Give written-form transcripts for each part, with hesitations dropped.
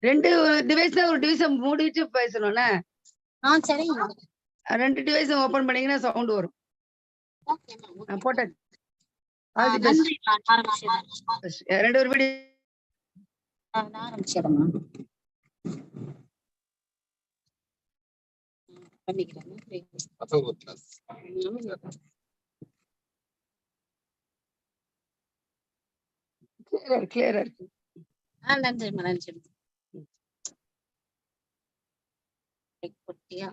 2 டிவைஸ்ல ஒரு டிவைஸ மூடிட்டு பேசணும்னா? சரிங்க. 2 டிவைஸும் ஓப்பன் பண்ணீங்கன்னா சவுண்ட் வரும். போட்டாச்சு. All the best. 2 ஒரு வீடியோ ஆரம்பிச்சிடமா பண்ணிக்கிறேன். கிளியரா இருக்கு. நன்றிம்மா, நன்றி. குட்டியா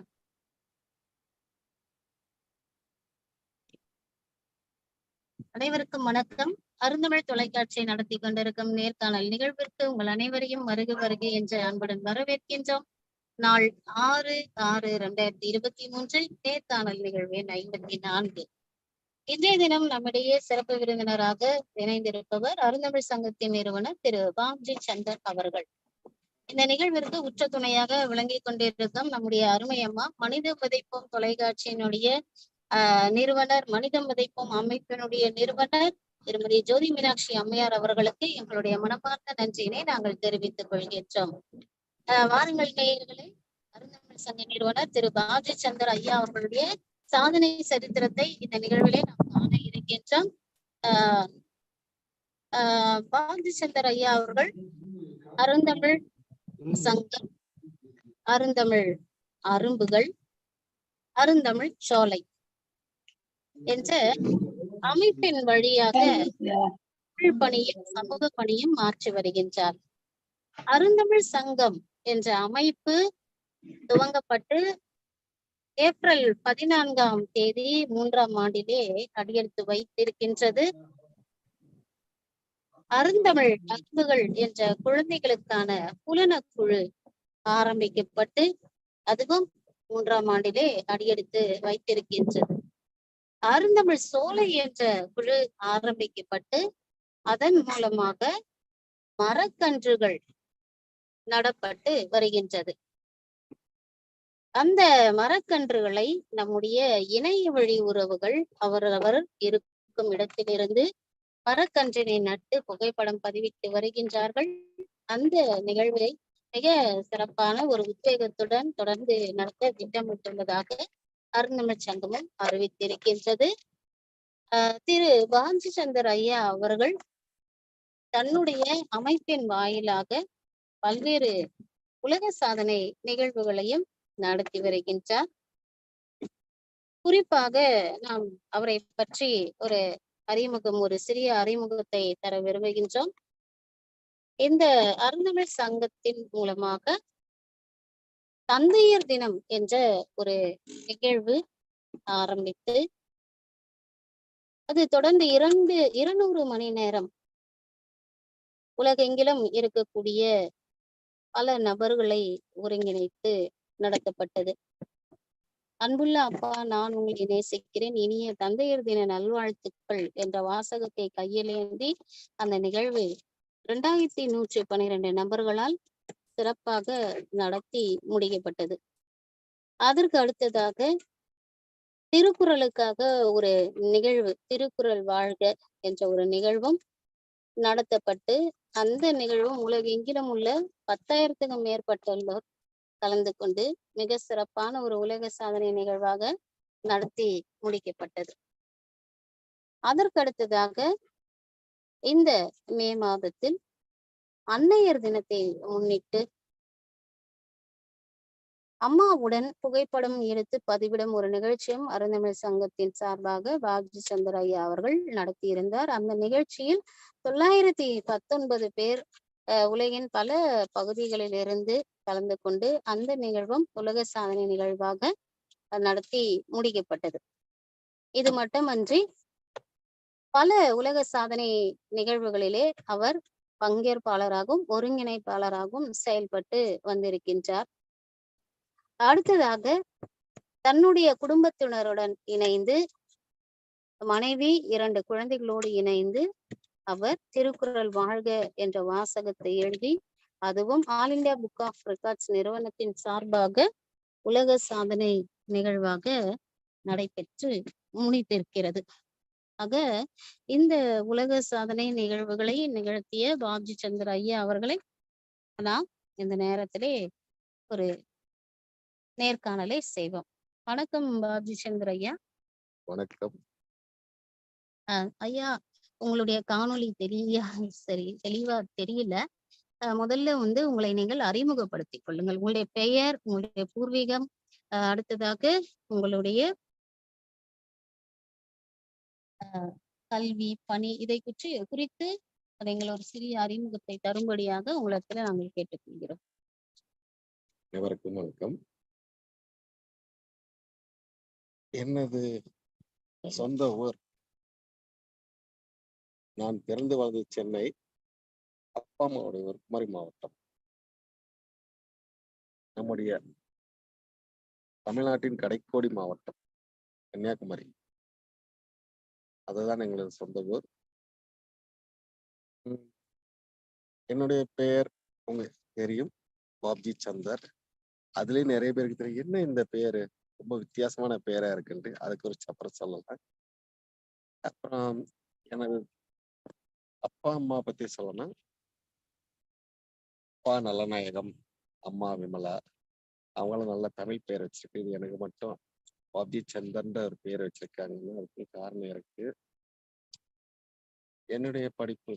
அனைவருக்கும் வணக்கம். அருந்தமிழ் தொலைக்காட்சியை நடத்தி கொண்டிருக்கும் நேர்காணல் நிகழ்விற்கு உங்கள் அனைவரையும் வருக வருக என்று அன்புடன் வரவேற்கின்றோம். நாள் 6/6/2023 நேர்காணல் நிகழ்வு எண் 54. இன்றைய தினம் நம்மிடையே சிறப்பு விருந்தினராக இணைந்திருப்பவர் அருந்தமிழ் சங்கத்தின் நிறுவனர் திரு பாம்ஜி சந்தர் அவர்கள். இந்த நிகழ்விற்கு உற்ற துணையாக விளங்கி கொண்டிருக்கும் நம்முடைய அருமை அம்மா மனித விதைப்போம் தொலைக்காட்சியினுடைய நிறுவனர், மனிதம் விதைப்போம் அமைப்பினுடைய நிறுவனர் திருமதி ஜோதி மீனாட்சி அம்மையார் அவர்களுக்கு எங்களுடைய மனமார்ந்த நன்றியினை நாங்கள் தெரிவித்துக் கொள்கின்றோம். வாருங்கள் நேயர்களே, அருந்தமிழ் சங்க நிறுவனர் திரு பாஜி சந்தர் ஐயா அவர்களுடைய சாதனை சரித்திரத்தை இந்த நிகழ்விலே நாம் காண இருக்கின்றோம். பாஜி சந்தர் ஐயா அவர்கள் அருந்தமிழ் சங்கம், அருந்தமிழ் அரும்புகள், அருந்தமிழ் சோலை என்ற அமைப்பின் வழியாக பணியும் சமூக பணியும் மாற்றி வருகின்றார். அருந்தமிழ் சங்கம் என்ற அமைப்பு துவங்கப்பட்டு ஏப்ரல் 14ஆம் தேதி 3ஆம் ஆண்டிலே அடியெடுத்து வைத்திருக்கின்றது. அருந்தமிழ் அன்புகள் என்ற குழந்தைகளுக்கான புலனக்குழு ஆரம்பிக்கப்பட்டு அதுவும் 3ஆம் ஆண்டிலே அடியெடுத்து வைத்திருக்கின்றது. அருந்தமிழ் சோலை என்ற குழு ஆரம்பிக்கப்பட்டு அதன் மூலமாக மரக்கன்றுகள் நடப்பட்டு வருகின்றது. அந்த மரக்கன்றுகளை நம்முடைய இணைய வழி உறவுகள் அவரவர் இருக்கும் இடத்திலிருந்து மரக்கன்றினை நட்டு புகைப்படம் பதிவிட்டு வருகின்றார்கள். அந்த நிகழ்வை மிக சிறப்பான ஒரு உத்வேகத்துடன் தொடர்ந்து நடத்த திட்டமிட்டுள்ளதாக அருந்தமிழ் சங்கமும் அறிவித்திருக்கின்றது. திரு பாஞ்சி சந்தர் ஐயா அவர்கள் தன்னுடைய அமைப்பின் வாயிலாக பல்வேறு உலக சாதனை நிகழ்வுகளையும் நடத்தி வருகின்றார். குறிப்பாக நாம் அவரை பற்றி ஒரு சிறிய அறிமுகத்தை தர விரும்புகின்றோம். இந்த அருந்தமிழ் சங்கத்தின் மூலமாக தந்தையர் தினம் என்ற ஒரு நிகழ்வு ஆரம்பித்து அது தொடர்ந்து 200 மணி நேரம் உலகெங்கிலும் இருக்கக்கூடிய பல நபர்களை ஒருங்கிணைத்து நடத்தப்பட்டது. அன்புள்ள அப்பா, நான் உங்களை நேசிக்கிறேன், இனிய தந்தையர் தின நல்வாழ்த்துக்கள் என்ற வாசகத்தை கையில் ஏந்தி அந்த நிகழ்வு 2112 நபர்களால் சிறப்பாக நடத்தி முடிக்கப்பட்டது. அதற்கு அடுத்ததாக திருக்குறளுக்காக ஒரு நிகழ்வு, திருக்குறள் வாழ்க என்ற ஒரு நிகழ்வும் நடத்தப்பட்டு அந்த நிகழ்வும் உலகெங்கிலும் உள்ள 10,000க்கும் மேற்பட்டுள்ளோர் கலந்து கொண்டு மிக சிறப்பான ஒரு உலக சாதனை நிகழ்வாக நடத்தி முடிக்கப்பட்டது. அதற்கு அடுத்ததாக இந்த மே மாதத்தில் அன்னையர் தினத்தை முன்னிட்டு அம்மாவுடன் புகைப்படம் எடுத்து பதிவிடும் ஒரு நிகழ்ச்சியும் அருந்தமிழ் சங்கத்தின் சார்பாக பாஜி சந்தர் ஐயா அவர்கள் நடத்தியிருந்தார். அந்த நிகழ்ச்சியில் 919 பேர் உலகின் பல பகுதிகளிலிருந்து கலந்து கொண்டு அந்த நிகழ்வும் உலக சாதனை நிகழ்வாக நடத்தி முடிக்கப்பட்டது. இது மட்டுமன்றி பல உலக சாதனை நிகழ்வுகளிலே அவர் பங்கேற்பாளராகவும் ஒருங்கிணைப்பாளராகவும் செயல்பட்டு வந்திருக்கின்றார். அடுத்ததாக தன்னுடைய குடும்பத்தினருடன் இணைந்து மனைவி 2 குழந்தைகளோடு இணைந்து அவர் திருக்குறள் வாழ்க என்ற வாசகத்தை எழுதி அதுவும் all India book of records நிறுவனத்தின் சார்பாக உலக சாதனை நிகழ்வாக நடைபெற்று முடித்திருக்கிறது. ஆக இந்த உலக சாதனை நிகழ்வுகளை நிகழ்த்திய பாஜி சந்தர் ஐயா அவர்களை நான் இந்த நேரத்திலே ஒரு நேர்காணலை செய்வோம். வணக்கம் பாப்ஜி சந்தர் ஐயா. வணக்கம். ஐயா, உங்களுடைய காணொளி சரி தெளிவா தெரியல. முதல்ல உங்களை நீங்கள் அறிமுகப்படுத்திக் கொள்ளுங்கள். உங்களுடைய பெயர், உங்களுடைய பூர்வீகம், அடுத்ததாக உங்களுடைய கல்வி, பணி இதை குறித்து நீங்கள் ஒரு சிறிய அறிமுகத்தை தரும்படியாக உங்களிடத்துல நாங்கள் கேட்டுக்கொள்கிறோம். அனைவருக்கும் வணக்கம். என்னது சொந்த ஊர், நான் பிறந்து வாழ்ந்தது சென்னை. அப்பா அம்மாவுடைய ஊர் குமரி மாவட்டம். நம்முடைய தமிழ்நாட்டின் கடைக்கோடி மாவட்டம் கன்னியாகுமரி. அதுதான் எங்களது சொந்த ஊர். என்னுடைய பெயர் உங்களுக்கு தெரியும், பாப்ஜி சந்தர். அதுலயும் நிறைய பேருக்கு தெரியும் என்ன இந்த பெயரு ரொம்ப வித்தியாசமான பெயரா இருக்குன்ட்டு. அதுக்கு ஒரு அப்புறம் சொல்லலாம். அப்புறம் எனது அப்பா அம்மா பத்தி சொல்லணும். அப்பா நல்லநாயகம், அம்மா விமலா. அவங்களும் நல்ல தமிழ் பெயர் வச்சிருக்கு. இது எனக்கு மட்டும் பாப்ஜி சந்தர்ன்ற ஒரு பேர் வச்சிருக்காங்கன்னு அதுக்கு காரணம் இருக்கு. என்னுடைய படிப்பு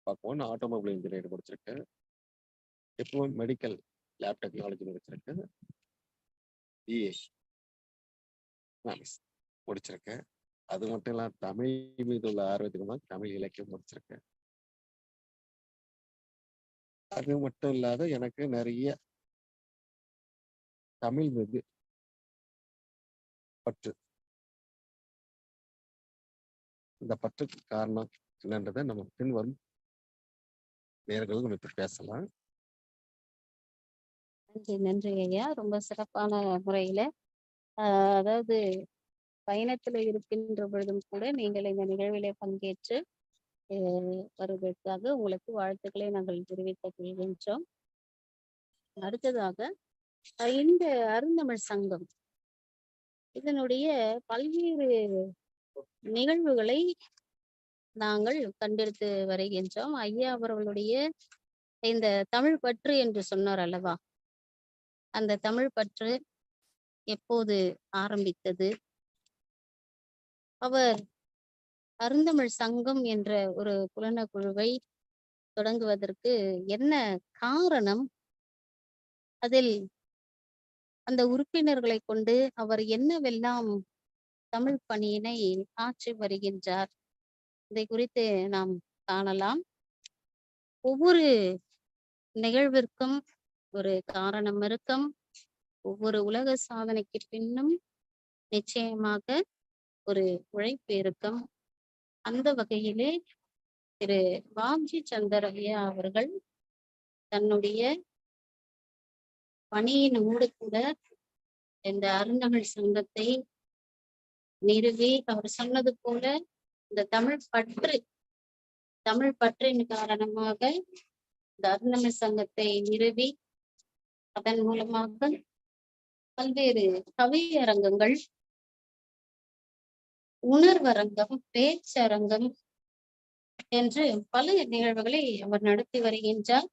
பார்ப்போம், ஆட்டோமொபைல் இன்ஜினியர் முடிச்சிருக்கேன். இப்போ மெடிக்கல் லேப் டெக்னாலஜி முடிச்சிருக்கேன். பிஏ முடிச்சிருக்கேன். அது மட்டும் இல்லாம தமிழ் மீது உள்ள ஆர்வத்துக்கு தமிழ் இலக்கியம் முடிச்சிருக்கேன். அது மட்டும் இல்லாத எனக்கு நிறைய தமிழ் மீது பற்று. இந்த பற்றுக்கு காரணம் என்னன்றதை நம்ம பின்வரும் நேர்களும் நம்ம இப்ப பேசலாம். நன்றி ஐயா. ரொம்ப சிறப்பான முறையில அதாவது பயணத்துல இருக்கின்ற பொழுதும் கூட நீங்கள் இந்த நிகழ்விலே பங்கேற்று வருவதற்காக உங்களுக்கு வாழ்த்துக்களை நாங்கள் தெரிவித்துக் கொள்கின்றோம். அடுத்ததாக இந்த அருந்தமிழ் சங்கம் இதனுடைய பல்வேறு நிகழ்வுகளை நாங்கள் கண்டெடுத்து வருகின்றோம். ஐயா அவர்களுடைய இந்த தமிழ் பற்று என்று சொன்னார் அல்லவா, அந்த தமிழ் பற்று எப்போது ஆரம்பித்தது, அவர் அருந்தமிழ் சங்கம் என்ற ஒரு புலன குழுவை தொடங்குவதற்கு என்ன காரணம், அதில் அந்த உறுப்பினர்களை கொண்டு அவர் என்னவெல்லாம் தமிழ் பணியினை ஆற்றி வருகின்றார், இதை குறித்து நாம் காணலாம். ஒவ்வொரு நிகழ்விற்கும் ஒரு காரணம் இருக்கும். ஒவ்வொரு உலக சாதனைக்கு பின்னும் நிச்சயமாக ஒரு உழைப்பு இருக்கும். அந்த வகையிலே திரு பாப்ஜி சந்தர் ஐயா அவர்கள் தன்னுடைய பணியினோடு கூட இந்த அருந்தமிழ் சங்கத்தை நிறுவி, அவர் சொன்னது போல இந்த தமிழ் பற்றின் காரணமாக இந்த அருந்தமிழ் சங்கத்தை நிறுவி அதன் மூலமாக பல்வேறு கவியரங்கங்கள், உணர்வரங்கம், பேச்சரங்கம் என்று பல நிகழ்வுகளை அவர் நடத்தி வருகின்றார்.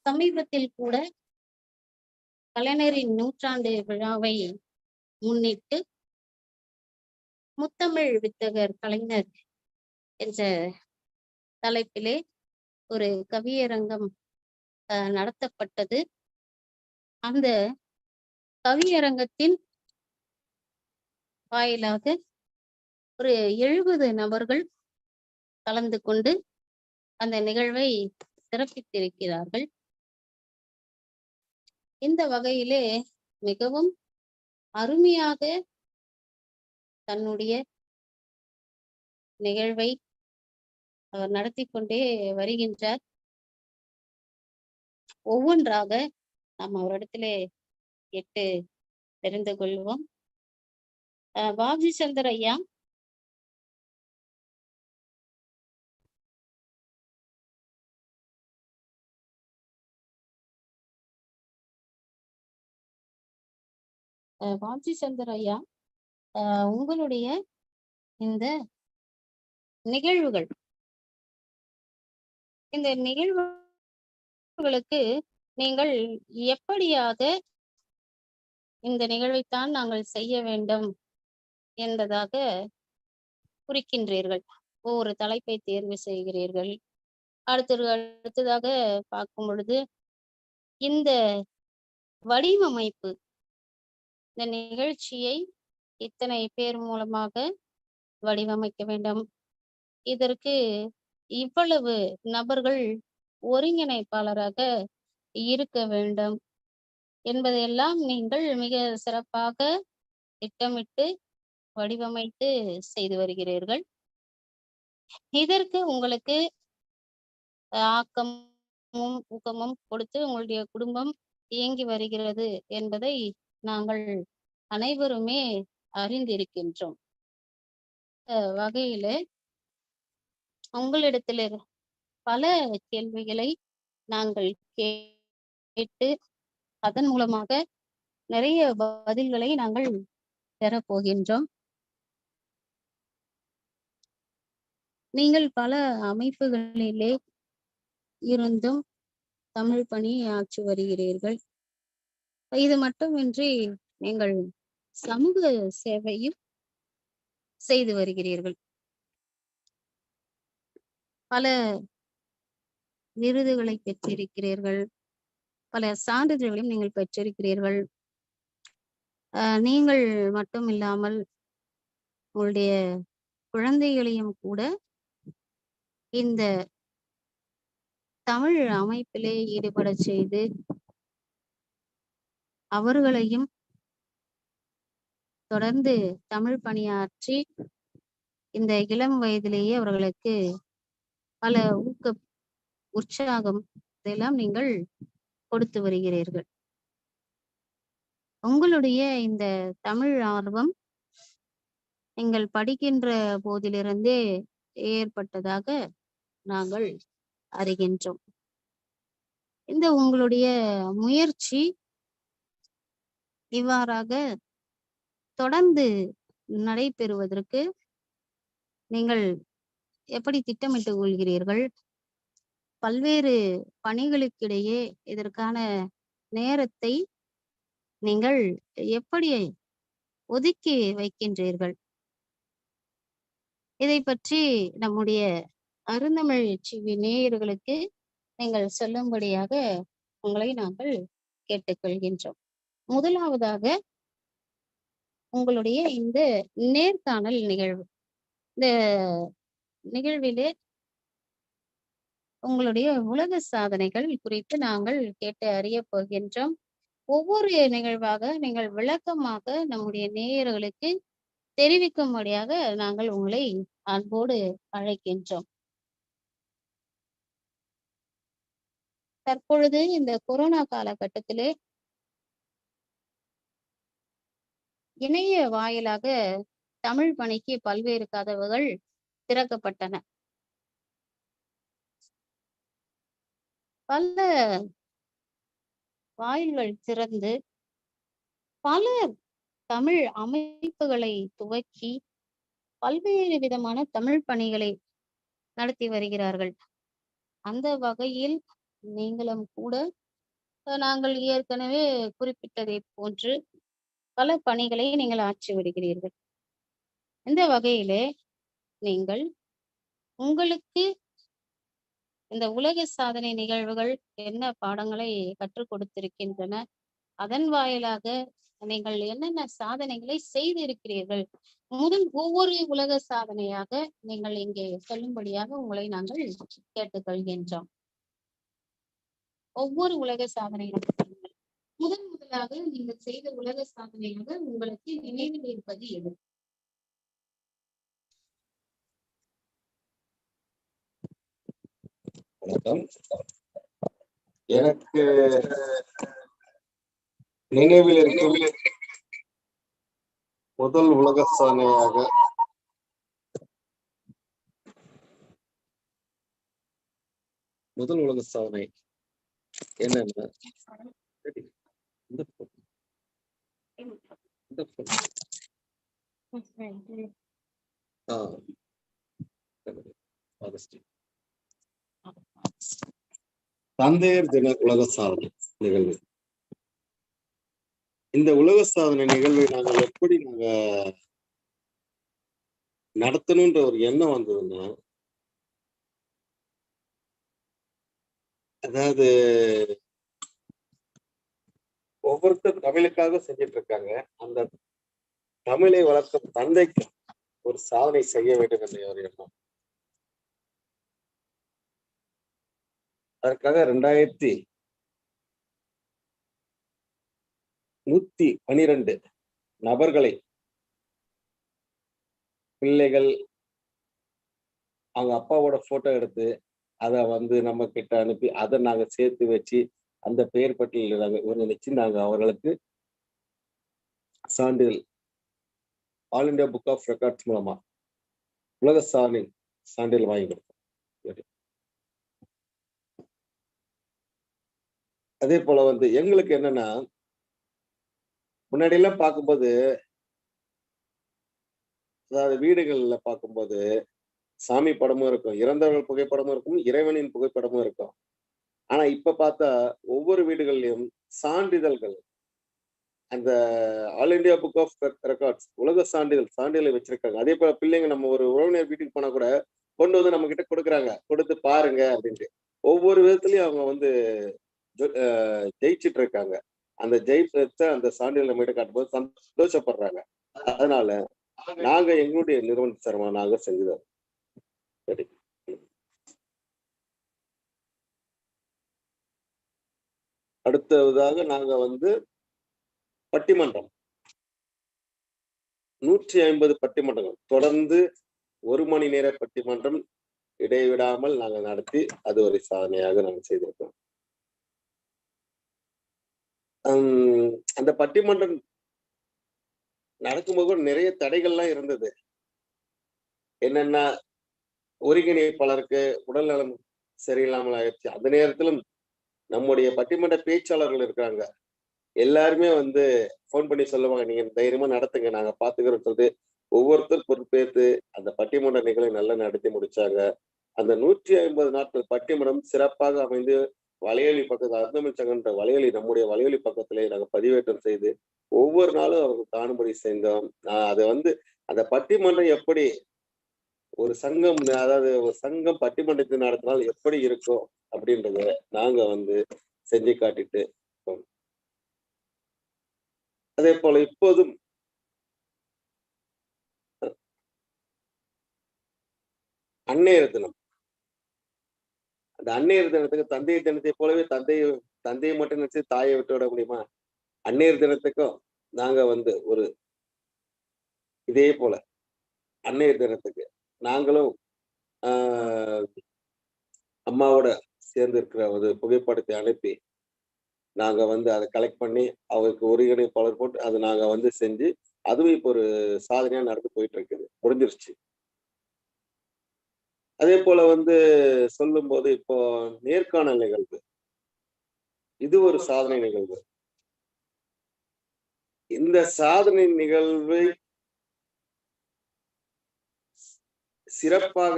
சமீபத்தில் கூட கலைஞரின் 100ஆண்டு விழாவை முன்னிட்டு முத்தமிழ் வித்தகர் கலைஞர் என்ற தலைப்பிலே ஒரு கவியரங்கம் நடத்தப்பட்டது. அந்த கவியரங்கத்தின் வாயிலாக ஒரு 70 நபர்கள் கலந்து கொண்டு அந்த நிகழ்வை சிறப்பித்திருக்கிறார்கள். இந்த வகையிலே மிகவும் அருமையாக தன்னுடைய நிகழ்வை அவர் நடத்தி கொண்டே வருகின்றார். ஒவ்வொன்றாக நாம் அவரிடத்திலே கேட்டு தெரிந்து கொள்வோம். பாப்ஜி சந்தர் ஐயா, பாப்ஜி சந்தர் ஐயா, உங்களுடைய இந்த நிகழ்வுகள், இந்த நிகழ்வு அவர்களுக்கு நீங்கள் எப்படியாக இந்த நிகழ்வைத்தான் நாங்கள் செய்ய வேண்டும் என்பதாக குறிக்கின்றீர்கள். ஒவ்வொரு தலைப்பை தேர்வு செய்கிறீர்கள். அடுத்ததாக பார்க்கும் பொழுது இந்த வடிவமைப்பு, இந்த நிகழ்ச்சியை இத்தனை பேர் மூலமாக வடிவமைக்க வேண்டும், இதற்கு இவ்வளவு நபர்கள் ஒருங்கிணைப்பாளராக இருக்க வேண்டும் என்பதையெல்லாம் நீங்கள் மிக சிறப்பாக திட்டமிட்டு வடிவமைத்து செய்து வருகிறீர்கள். இதற்கு உங்களுக்கு ஆக்கமும் ஊக்கமும் கொடுத்து உங்களுடைய குடும்பம் இயங்கி வருகிறது என்பதை நாங்கள் அனைவருமே அறிந்திருக்கின்றோம். வகையில உங்களிடத்தில் பல கேள்விகளை நாங்கள் கேட்டு அதன் மூலமாக நிறைய பதில்களை நாங்கள் பெறப்போகின்றோம். நீங்கள் பல அமைப்புகளிலே இருந்தும் தமிழ் பணி ஆற்றி வருகிறீர்கள். இது மட்டுமின்றி நீங்கள் சமூக சேவையும் செய்து வருகிறீர்கள். பல விருதுகளை பெற்றிருக்கிறீர்கள், பல சான்றிதழ்களையும் நீங்கள் பெற்றிருக்கிறீர்கள். நீங்கள் மட்டும் இல்லாமல் உங்களுடைய குழந்தைகளையும் கூட இந்த தமிழ் அமைப்பிலே ஈடுபட செய்து அவர்களையும் தொடர்ந்து தமிழ் பணியாற்றி இந்த இளம் வயதிலேயே அவர்களுக்கு பல உற்சாகம் இதெல்லாம் நீங்கள் கொடுத்து வருகிறீர்கள். உங்களுடைய இந்த தமிழ் ஆர்வம் நீங்கள் படிக்கின்ற போதிலிருந்தே ஏற்பட்டதாக நாங்கள் அறிகின்றோம். இந்த உங்களுடைய முயற்சி இவ்வாறாக தொடர்ந்து நடைபெறுவதற்கு நீங்கள் எப்படி திட்டமிட்டுக் கொள்கிறீர்கள்? பல்வேறு பணிகளுக்கிடையே இதற்கான நேரத்தை நீங்கள் எப்படி ஒதுக்கி வைக்கின்றீர்கள்? இதை பற்றி நம்முடைய அருந்தமிழ் டிவி நேயர்களுக்கு நீங்கள் சொல்லும்படியாக உங்களை நாங்கள் கேட்டுக்கொள்கின்றோம். முதலாவதாக உங்களுடைய இந்த நேர்காணல் நிகழ்வு, இந்த நிகழ்விலே உங்களுடைய உலக சாதனைகள் குறித்து நாங்கள் கேட்டு அறிய போகின்றோம். ஒவ்வொரு நிகழ்வாக நீங்கள் விளக்கமாக நம்முடைய நேயர்களுக்கு தெரிவிக்கும்படியாக நாங்கள் உங்களை அன்போடு அழைக்கின்றோம். தற்பொழுது இந்த கொரோனா காலகட்டத்திலே இணைய வாயிலாக தமிழ் பணிக்கு பல்வேறு கதவுகள் திறக்கப்பட்டன. பல வாயில்கள் திறந்து பல தமிழ் அமைப்புகளை துவக்கி பல்வேறு விதமான தமிழ் பணிகளை நடத்தி வருகிறார்கள். அந்த வகையில் நீங்களும் கூட நாங்கள் ஏற்கனவே குறிப்பிட்டதை போன்று பல பணிகளை நீங்கள் ஆற்றி வருகிறீர்கள். இந்த வகையிலே நீங்கள் உங்களுக்கு இந்த உலக சாதனை நிகழ்வுகள் என்ன பாடங்களை கற்றுக் கொடுத்திருக்கின்றன, அதன் வாயிலாக நீங்கள் என்னென்ன சாதனைகளை செய்திருக்கிறீர்கள், ஒவ்வொரு உலக சாதனையாக நீங்கள் இங்கே சொல்லும்படியாக உங்களை நாங்கள் கேட்டுக்கொள்கின்றோம். ஒவ்வொரு உலக சாதனையாக முதலாக நீங்கள் செய்த உலக சாதனையாக உங்களுக்கு நினைவில் இருப்பது எது? வணக்கம். எனக்கு நினைவில் இருக்கும் முதல் உலக சாதனையாக என்னன்னா தந்தையர் தின உலக சாதனை நிகழ்வு. இந்த உலக சாதனை நிகழ்வை எப்படி நடத்தணும்ன்ற ஒரு எண்ணம் வந்ததுன்னா, அதாவது ஒவ்வொருத்தர் தமிழுக்காக செஞ்சிட்டு இருக்காங்க. அந்த தமிழை வளர்க்கும் தந்தைக்கு ஒரு சாதனை செய்ய வேண்டும் என்ற ஒரு எண்ணம். அதற்காக 2112 நபர்களை, பிள்ளைகள் அவங்க அப்பாவோட போட்டோ எடுத்து அதை நம்ம கிட்ட அனுப்பி அதை நாங்க சேர்த்து வச்சு அந்த பெயர் பட்டியலில் நாங்க ஒருங்கிணைச்சு நாங்க அவர்களுக்கு சான்றிதழ் all India book of records மூலமா உலக சாதனை சான்றிதழ் வாங்கி கொடுத்தோம். அதே போல எங்களுக்கு என்னன்னா, முன்னாடி எல்லாம் பார்க்கும்போது, அதாவது வீடுகள்ல பார்க்கும்போது சாமி படமும் இருக்கும், இறந்தவர்கள் புகைப்படமும் இருக்கும், இறைவனின் புகைப்படமும் இருக்கும். ஆனா இப்ப பார்த்தா ஒவ்வொரு வீடுகள்லயும் சான்றிதழ்கள், அந்த all India book of records உலக சான்றிதழை வச்சிருக்காங்க. அதே போல பிள்ளைங்க நம்ம ஒரு உறவினர் வீட்டுக்கு போனா கூட கொண்டு வந்து நம்ம கிட்ட கொடுக்குறாங்க, கொடுத்து பாருங்க அப்படின்ட்டு. ஒவ்வொரு விதத்துலயும் அவங்க ஜெயிச்சிட்டு இருக்காங்க. அந்த ஜெயிச்ச அந்த சான்றிதழ் நம்ம கிட்ட காட்டும்போது சந்தோஷப்படுறாங்க. அதனால நாங்க எங்களுடைய நிறுவனத்து சார்பா நாங்க செஞ்சது. சரி, அடுத்ததாக நாங்க பட்டிமன்றம் 150 பட்டிமன்றங்கள் தொடர்ந்து 1 மணி நேர பட்டிமன்றம் இடைவிடாமல் நாங்க நடத்தி அது ஒரு சாதனையாக நாங்க செய்திருக்கோம். அந்த பட்டிமன்றம் நடக்கும்போது நிறைய தடைகள்லாம் இருந்தது. என்னன்னா, ஒருங்கிணைப்பாளருக்கு உடல்நலம் சரியில்லாமல் ஆயிடுச்சு. அந்த நேரத்திலும் நம்முடைய பட்டிமன்ற பேச்சாளர்கள் இருக்காங்க, எல்லாருமே போன் பண்ணி சொல்லுவாங்க, நீங்க தைரியமா நடத்துங்க, நாங்க பாத்துக்கிறோம் சொல்லிட்டு ஒவ்வொருத்தர் பொறுப்பேற்று அந்த பட்டிமன்ற நிகழ்வை நல்லா நடத்தி முடிச்சாங்க. அந்த 150 நாட்கள் பட்டிமன்றம் சிறப்பாக அமைந்து வலையொலி பக்கத்தில் அருந்தமிழ் சங்கன்ற நம்முடைய வலையொலி பக்கத்திலே நாங்கள் பதிவேற்றம் செய்து ஒவ்வொரு நாளும் அவர்கள் காணும்படி செய்தோம். அதை அந்த பட்டிமன்றம் எப்படி ஒரு சங்கம், அதாவது ஒரு சங்கம் பட்டிமன்றத்தை நடத்தினால் எப்படி இருக்கும் அப்படின்றத நாங்க செஞ்சு காட்டிட்டு, அதே போல இப்போதும் அன்னையர் தினம், அந்த அன்னையர் தினத்துக்கு தந்தையர் தினத்தை போலவே தந்தையை மட்டும் நினைச்சு தாயை விட்டு விட முடியுமா? அன்னையர் தினத்துக்கும் நாங்க ஒரு இதே போல அன்னையர் தினத்துக்கு நாங்களும் அம்மாவோட சேர்ந்து இருக்கிற ஒரு புகைப்படத்தை அனுப்பி நாங்க அதை கலெக்ட் பண்ணி அவருக்கு ஒருங்கிணைப்பாளர் போட்டு அதை நாங்க செஞ்சு அதுவும் இப்போ ஒரு சாதனையா நடந்து போயிட்டு இருக்குது, முடிஞ்சிருச்சு. அதே போல சொல்லும் போது இப்போ நேர்காணல் நிகழ்வு, இது ஒரு சாதனை நிகழ்வு. இந்த சாதனை நிகழ்வை சிறப்பாக,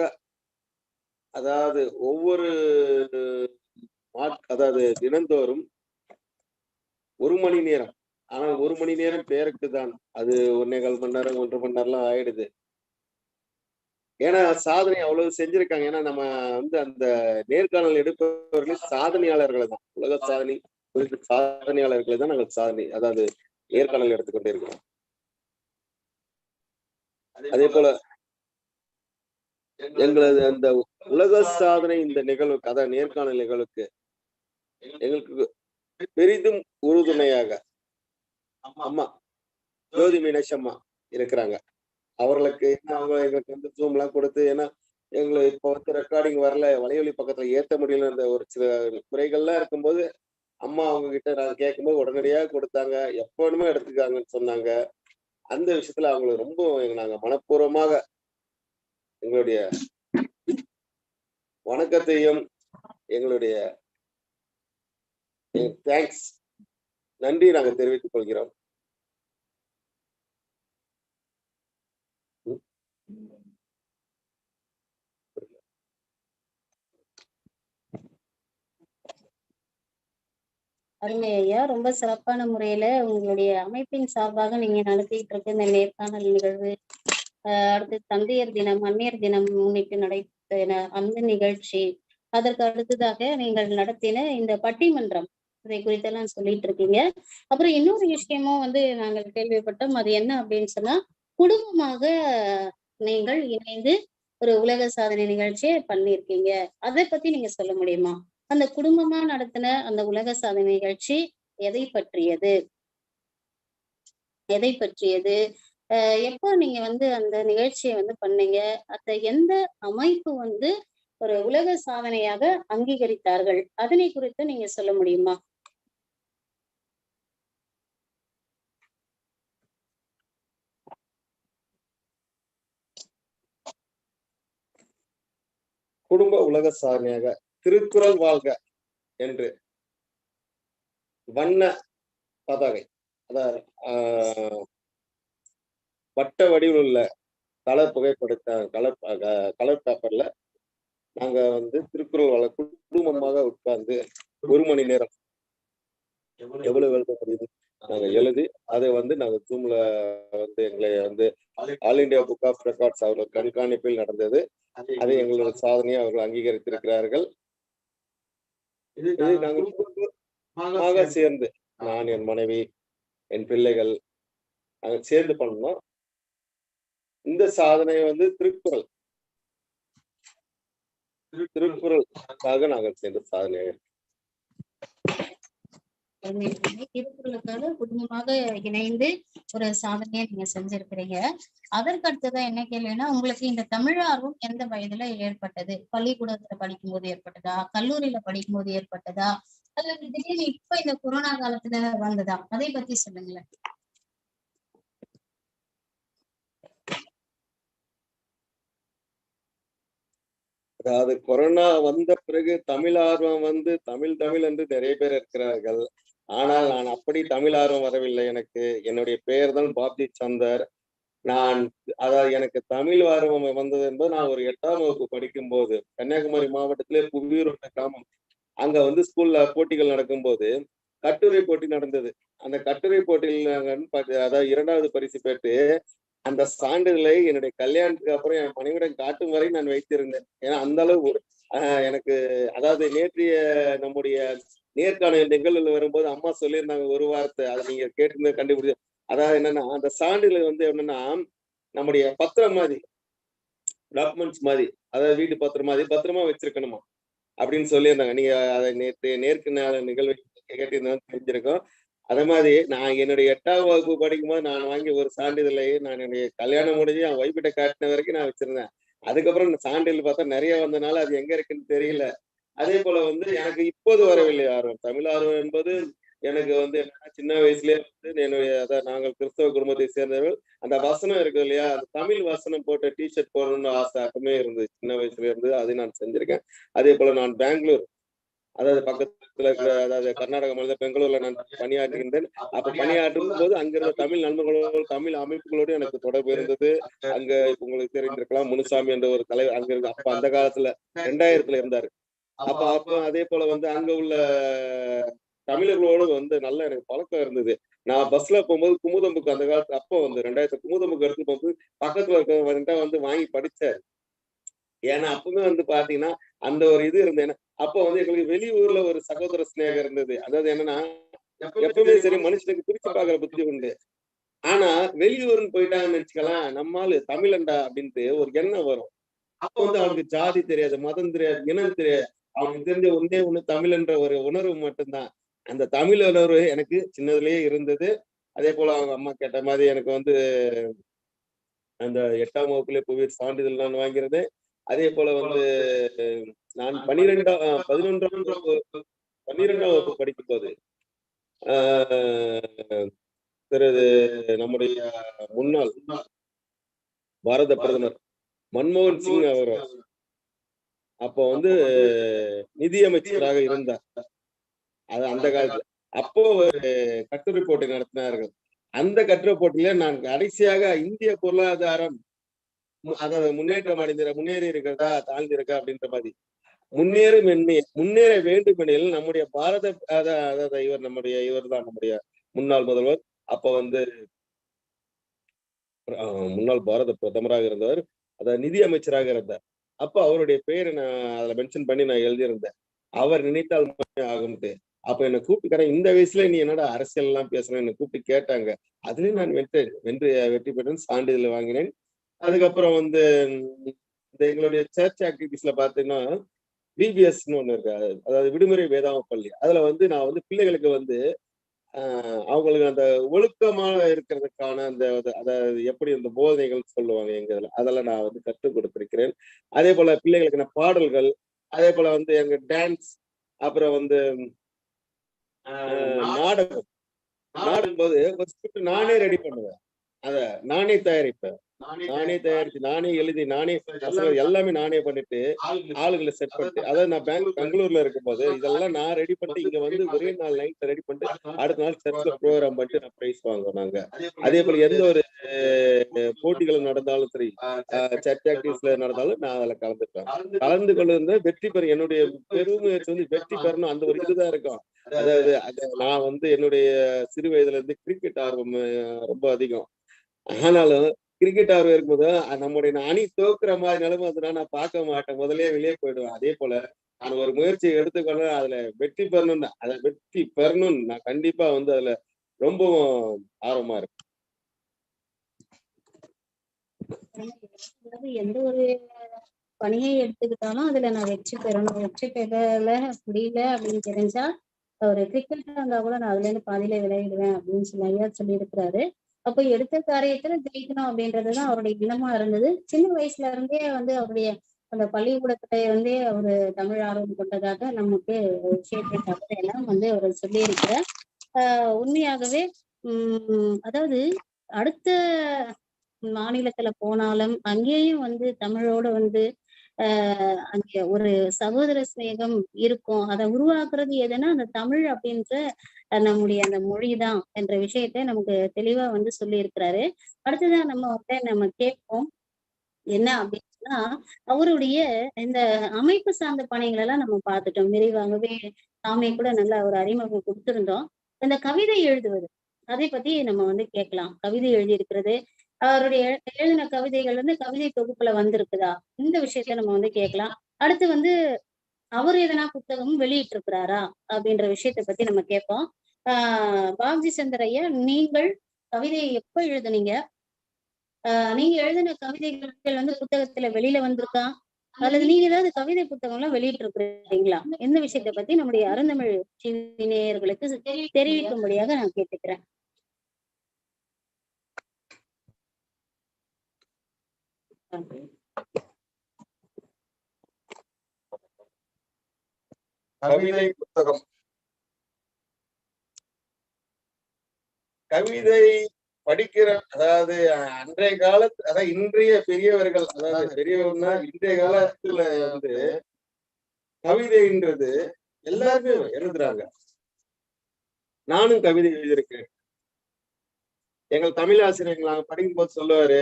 அதாவது ஒவ்வொரு அதாவது தினந்தோறும் 1 மணி நேரம், ஆனா 1 மணி நேரம் பேருக்கு தான், அது 1.25 மணி நேரம் 1 மணி நேரம்லாம் ஆயிடுது. ஏன்னா சாதனை அவ்வளவு செஞ்சிருக்காங்க. ஏன்னா நம்ம அந்த நேர்காணல் எடுப்பவர்கள் சாதனையாளர்களை தான், உலக சாதனை குறித்த சாதனையாளர்களை தான் நாங்கள் சாதனை, அதாவது நேர்காணல் எடுத்துக்கொண்டே இருக்கிறோம். அதே போல எங்களது அந்த உலக சாதனை இந்த நிகழ்வுக்கு, அதாவது நேர்காணல் நிகழ்வுக்கு எங்களுக்கு பெரிதும் உறுதுணையாக அம்மா ஜோதி மீனாட்சி அம்மா இருக்கிறாங்க. அவர்களுக்கு அவங்க எங்களுக்கு ஜூம் எல்லாம் கொடுத்து, ஏன்னா எங்களுக்கு இப்போ ரெக்கார்டிங் வரல, வலையொலி பக்கத்துல ஏத்த முடியல, அந்த ஒரு சில குறைகள்லாம் இருக்கும்போது அம்மா அவங்க கிட்ட நாங்க கேட்கும்போது உடனடியாக கொடுத்தாங்க, எப்ப வேணுமோ எடுத்துக்காங்கன்னு சொன்னாங்க. அந்த விஷயத்துல அவங்களுக்கு ரொம்ப நாங்க மனப்பூர்வமாக எங்களுடைய வணக்கத்தையும் எங்களுடைய தேங்க்ஸ், நன்றி நாங்க தெரிவித்துக் கொள்கிறோம். அருமை ஐயா. ரொம்ப சிறப்பான முறையில உங்களுடைய அமைப்பின் சார்பாக நீங்க நடத்திட்டு இருக்க இந்த நேர்காணல் நிகழ்வு, அடுத்து தந்தையர் தினம், அன்னையர் தினம் முன்னிட்டு நடைபெற்ற அந்த நிகழ்ச்சி, அதற்கு அடுத்ததாக நீங்கள் நடத்தின இந்த பட்டிமன்றம், இதை குறித்தெல்லாம் சொல்லிட்டு இருக்கீங்க. அப்புறம் இன்னொரு விஷயமும் நாங்கள் கேள்விப்பட்டோம். அது என்ன அப்படின்னு சொன்னா, குடும்பமாக நீங்கள் இணைந்து ஒரு உலக சாதனை நிகழ்ச்சியை பண்ணியிருக்கீங்க. அதை பத்தி நீங்க சொல்ல முடியுமா? அந்த குடும்பமா நடத்தின அந்த உலக சாதனை நிகழ்ச்சி எதை பற்றியது? எதை பற்றியது? எப்போ நீங்க அந்த நிகழ்ச்சியை பண்ணீங்க? அந்த எந்த அமைப்பு ஒரு உலக சாதனையாக அங்கீகரித்தார்கள்? அதனை குறித்து நீங்க சொல்ல முடியுமா? குடும்ப உலக சாதனையாக திருக்குறள் வாழ்க என்று வண்ண பதாகை, அதாவது வட்ட வடிவில் உள்ள கலர் புகைப்படத்த கலர் பேப்பர்ல நாங்க திருக்குறள் குடும்பமாக உட்கார்ந்து 1 மணி நேரம் எவ்வளவு எழுத முடியுது நாங்க எழுதி அதை நாங்க ஜூம்ல எங்களை all India book of records அவர்கள் கண்காணிப்பில் நடந்தது. அதை எங்களோட சாதனையை அவர்கள் அங்கீகரித்திருக்கிறார்கள். இதை நாங்கள் குடும்பமாக சேர்ந்து, நான், என் மனைவி, என் பிள்ளைகள் நாங்கள் சேர்ந்து பண்ணோம். இந்த சாதனை திருக்குறளுக்காக நாங்கள் சேர்ந்த சாதனை. திருக்குறளுக்காக குடும்பமாக இணைந்து ஒரு சாதனையை நீங்க செஞ்சிருக்கிறீங்க. அதற்கு அடுத்ததான் என்ன கேள்வின்னா, உங்களுக்கு இந்த தமிழ் ஆர்வம் எந்த வயதுல ஏற்பட்டது? பள்ளிக்கூடத்துல படிக்கும் போது ஏற்பட்டதா? கல்லூரியில படிக்கும் போது ஏற்பட்டதா? அல்லது திடீர்னு இப்ப இந்த கொரோனா காலத்துல வந்ததா? அதை பத்தி சொல்லுங்களேன். அதாவது கொரோனா வந்த பிறகு தமிழ் ஆர்வம் தமிழ் என்று நிறைய பேர் இருக்கிறார்கள். ஆனால் நான் அப்படி தமிழ் ஆர்வம் வரவில்லை. எனக்கு என்னுடைய பெயர் தான் பாப்ஜி சந்தர். நான் அதாவது எனக்கு தமிழ் ஆர்வம் வந்தது என்பது நான் ஒரு 8ஆம் வகுப்பு படிக்கும் போது கன்னியாகுமரி மாவட்டத்திலே புவியூர் கிராமம், அங்க ஸ்கூல்ல போட்டிகள் நடக்கும்போது கட்டுரை போட்டி நடந்தது. அந்த கட்டுரை போட்டியில் அதாவது 2வது பரிசு பெற்று அந்த சான்றிதழை என்னுடைய கல்யாணத்துக்கு அப்புறம் என் மனைவிடம் காட்டும் வரை நான் வைத்திருந்தேன். ஏன்னா அந்த அளவு எனக்கு, அதாவது நேற்றைய நம்முடைய நேர்காணல் நிகழ்வுல வரும்போது அம்மா சொல்லியிருந்தாங்க ஒரு வார்த்தை, அதை நீங்க கேட்டு கண்டுபிடிச்சு. அதாவது என்னன்னா, அந்த சான்றிதழ் என்னன்னா நம்முடைய பத்திரம் மாதிரி, டாக்குமெண்ட்ஸ் மாதிரி, அதாவது வீட்டு பத்திரம் மாதிரி பத்திரமா வச்சிருக்கணுமா அப்படின்னு சொல்லியிருந்தாங்க. நீங்க அதை நேருக்கு நிகழ்வு கேட்டிருந்தாலும் தெரிஞ்சிருக்கும். அதே மாதிரி நான் என்னுடைய 8ஆம் வகுப்பு படிக்கும்போது நான் வாங்கி ஒரு சான்றிதழை நான் என்னுடைய கல்யாணம் முடிஞ்சு என் ஒய்ஃபிட்ட காட்டின வரைக்கும் நான் வச்சிருந்தேன். அதுக்கப்புறம் இந்த சான்றிதழ் பார்த்தா நிறைய வந்தனால அது எங்க இருக்குன்னு தெரியல. அதே போல எனக்கு இப்போது வரவில்லை ஆர்வம். தமிழ் ஆர்வம் என்பது எனக்கு என்னன்னா, சின்ன வயசுலயே என்னுடைய, அதாவது நாங்கள் கிறிஸ்தவ குடும்பத்தை சேர்ந்தவர்கள், அந்த வசனம் இருக்கு இல்லையா, அந்த தமிழ் வசனம் போட்ட டிஷர்ட் போடணும்னு ஆசை அப்பவுமே இருந்தது. சின்ன வயசுல இருந்து அதை நான் செஞ்சிருக்கேன். அதே போல நான் பெங்களூர், அதாவது பக்கத்துல இருக்கிற, அதாவது கர்நாடக மாநில பெங்களூர்ல நான் பணியாற்றுகின்றேன். அப்ப பணியாற்றும் போது அங்கிருந்த தமிழ் நண்பர்களோடு, தமிழ் அமைப்புகளோடு எனக்கு தொடர்பு இருந்தது. அங்க உங்களுக்கு தெரிந்திருக்கலாம், முனுசாமி என்ற ஒரு தலைவர் அங்க இருந்து, அப்ப அந்த காலத்துல 2000த்துல இருந்தாரு. அப்ப அதே போல அங்க உள்ள தமிழர்களோடு நல்ல எனக்கு பழக்கம் இருந்தது. நான் பஸ்ல போகும்போது குமுதம்புக்கு, அந்த காலத்துல அப்போ 2000 குமுதம்புக்கு எடுத்து போகும்போது பக்கத்துல இருக்க வாங்கி படிச்சாரு. ஏன்னா அப்பவுமே பாத்தீங்கன்னா அந்த ஒரு இது இருந்தேன். அப்போ எங்களுக்கு வெளியூர்ல ஒரு சகோதர சிநேகம் இருந்தது. அதாவது என்னன்னா, எப்பவுமே சரி மனுஷனுக்கு பிரிச்சு பாக்குற புத்தி உண்டு. ஆனா வெளியூர்னு போயிட்டாங்கன்னு வச்சுக்கலாம், நம்மால தமிழன்டா அப்படின்ட்டு ஒரு எண்ணம் வரும். அப்போ அவனுக்கு ஜாதி தெரியாது, மதம் தெரியாது, இனம் தெரியாது. அவனுக்கு தெரிஞ்ச ஒன்னே ஒண்ணு தமிழ் என்ற ஒரு உணர்வு மட்டும்தான். அந்த தமிழ் உணர்வு எனக்கு சின்னதுலயே இருந்தது. அதே போல அவங்க அம்மா கேட்ட மாதிரி எனக்கு அந்த 8ஆம் வகுப்புல புவியர் சான்றிதழ் நான் வாங்கிறேன். அதே போல நான் 11ஆம் வகுப்பு படிக்கும் போது நம்முடைய முன்னாள் பாரத பிரதமர் மன்மோகன் சிங் அவர் அப்போ நிதி அமைச்சராக இருந்தார். அது அந்த காலத்துல. அப்போ ஒரு கட்டுரை போட்டி நடத்தினார்கள். அந்த கட்டுரை போட்டியில நான் கடைசியாக இந்திய பொருளாதாரம் அதாவது முன்னேறி இருக்கிறதா தாழ்ந்து இருக்கா அப்படின்ற மாதிரி முன்னேற வேண்டும் எனில் நம்முடைய பாரத அதாவது இவர் தான் நம்முடைய முன்னாள் முதல்வர். அப்ப வந்து முன்னாள் பாரத பிரதமராக இருந்தவர், அதாவது நிதி அமைச்சராக இருந்தார். அப்ப அவருடைய பெயரை நான் அதுல மென்ஷன் பண்ணி நான் எழுதியிருந்தேன். அவர் நினைத்தால் ஆகும்ட்டு. அப்ப என்னை கூப்பிட்டு இந்த வயசுல நீ என்னடா அரசியல் எல்லாம் பேசுறேன் என்னை கூப்பிட்டு கேட்டாங்க. அதுலயும் நான் வெற்றி பெற்றேன், சான்றிதழ் வாங்கினேன். அதுக்கப்புறம் வந்து இந்த எங்களுடைய சர்ச் ஆக்டிவிட்டிஸ்ல பாத்தீங்கன்னா பிபிஎஸ்ன்னு ஒண்ணு இருக்கு, அதாவது விடுமுறை வேதாம பள்ளி. அதுல வந்து நான் வந்து பிள்ளைகளுக்கு வந்து அவங்களுக்கு அந்த ஒழுக்கமா இருக்கிறதுக்கான அந்த அதாவது எப்படி அந்த போதனைகள் சொல்லுவாங்க எங்க இதுல, அதெல்லாம் நான் வந்து கற்றுக் கொடுத்திருக்கிறேன். அதே போல பிள்ளைகளுக்கு நான் பாடல்கள், அதே போல வந்து எங்க டான்ஸ், அப்புறம் வந்து நாடகம் போது ஒரு ஸ்கிரிப்ட் நானே ரெடி பண்ணுவேன், அத நானே தயாரிப்பேன், நானே தயாரிச்சு நானே எழுதி நானே எல்லாமே நானே பண்ணிட்டு ஆளுங்களை செட் பண்ணிட்டு, அதாவது நான் பெங்களூர்ல இருக்கும்போது இதெல்லாம் நான் ரெடி பண்ணிட்டு இங்க வந்து ஒரே நாள் நைட் ரெடி பண்ணிட்டு அடுத்த நாள் சர்ச்ல ப்ரோக்ராம் பண்ணிட்டு நான் பிரைஸ் வாங்குவோம் நாங்க. அதே போல எந்த ஒரு போட்டிகள் நடந்தாலும் சரி, சர்ச் ஆக்டிவிட்டிஸ்ல நடந்தாலும் நான் அதுல கலந்துப்பேன். கலந்து கொண்டு வெற்றி பெற என்னுடைய பெருமுயற்சி வந்து வெற்றி பெறணும், அந்த ஒரு இதுதான் இருக்கும். அதாவது நான் வந்து என்னுடைய சிறு வயதுல இருந்து கிரிக்கெட் ஆர்வம் ரொம்ப அதிகம். ஆனாலும் கிரிக்கெட் ஆர்வம் இருக்கும்போது நம்முடைய அணி தோக்குற மாதிரி நிலைமை வந்துனா நான் பார்க்க மாட்டேன், முதலே வெளியே போயிடுவேன். அதே போல நான் ஒரு முயற்சியை எடுத்துக்கொள்ள அதுல வெற்றி பெறணும், அதை வெற்றி பெறணும் நான் கண்டிப்பா வந்து அதுல ரொம்பவும் ஆர்வமா இருப்பேன். எந்த ஒரு பணியை எடுத்துக்கிட்டாலும் அதுல நான் வெற்றி பெறணும், வெற்றி பெறல முடியல அப்படின்னு தெரிஞ்சா ஒரு கிரிக்கெட்டா இருந்தா கூட நான் அதுல இருந்து பாதியில விளையாடுவேன் அப்படின்னு சொல்லி ஐயா சொல்லி இருக்கிறாரு. அப்ப எடுத்த காரியத்துல ஜெயிக்கணும் அப்படின்றதுதான் அவருடைய எண்ணமா இருந்தது. சின்ன வயசுல இருந்தே வந்து அவருடைய அந்த பள்ளிக்கூடத்துல வந்து அவரு தமிழ் ஆர்வம் கொண்டதாக நமக்கு விஷயத்தை தவிர எல்லாம் வந்து அவர் சொல்லி இருக்கிறார். உண்மையாகவே அதாவது அடுத்த மாநிலத்துல போனாலும் அங்கேயும் வந்து தமிழோட வந்து அங்க ஒரு சகோதர சிநேகம் இருக்கும். அதை உருவாக்குறது எதுன்னா அந்த தமிழ் அப்படின்ற நம்முடைய அந்த மொழிதான் என்ற விஷயத்த நமக்கு தெளிவா வந்து சொல்லி இருக்கிறாரு. அடுத்ததான் நம்ம கேட்போம் என்ன அப்படின்னா, அவருடைய இந்த அமைப்பு சார்ந்த பணிகள் எல்லாம் நம்ம பார்த்துட்டோம் விரிவாகவே. நாமே கூட நல்ல ஒரு அறிமுகம் கொடுத்திருந்தோம். இந்த கவிதை எழுதுவது அதை பத்தி நம்ம வந்து கேட்கலாம். கவிதை எழுதி இருக்கிறது, அவருடைய எழுதின கவிதைகள் வந்து கவிதை தொகுப்புல வந்திருக்குதா, இந்த விஷயத்த நம்ம வந்து கேட்கலாம். அடுத்து வந்து அவர் எதனா புத்தகமும் வெளியிட்டு இருக்கிறாரா அப்படின்ற விஷயத்த பத்தி நம்ம கேட்போம். பாப்ஜி சந்தர் ஐயா, நீங்கள் கவிதையை எப்ப எழுதுனீங்க? நீங்க எழுதின கவிதைகள் வந்து புத்தகத்துல வெளியில வந்திருக்கா, அல்லது நீங்க ஏதாவது கவிதை புத்தகம் எல்லாம் வெளியிட்டு இருக்கிறீங்களா? இந்த விஷயத்தை பத்தி நம்முடைய அருந்தமிழ் நேயர்களுக்கு தெரிவிக்கும்படியாக நான் கேட்டுக்கிறேன். கவிதை புத்தகம், கவிதை படிக்கிற, அதாவது அன்றைய காலத்து, அதாவது இன்றைய பெரியவர்கள், அதாவது பெரியவர்னா இன்றைய காலத்துல வந்து கவிதைன்றது எல்லாருமே எழுதுறாங்க. நானும் கவிதை எழுதியிருக்கேன். எங்கள் தமிழ் ஆசிரியர்கள் நாங்க படிக்கும் போது சொல்லுவாரு,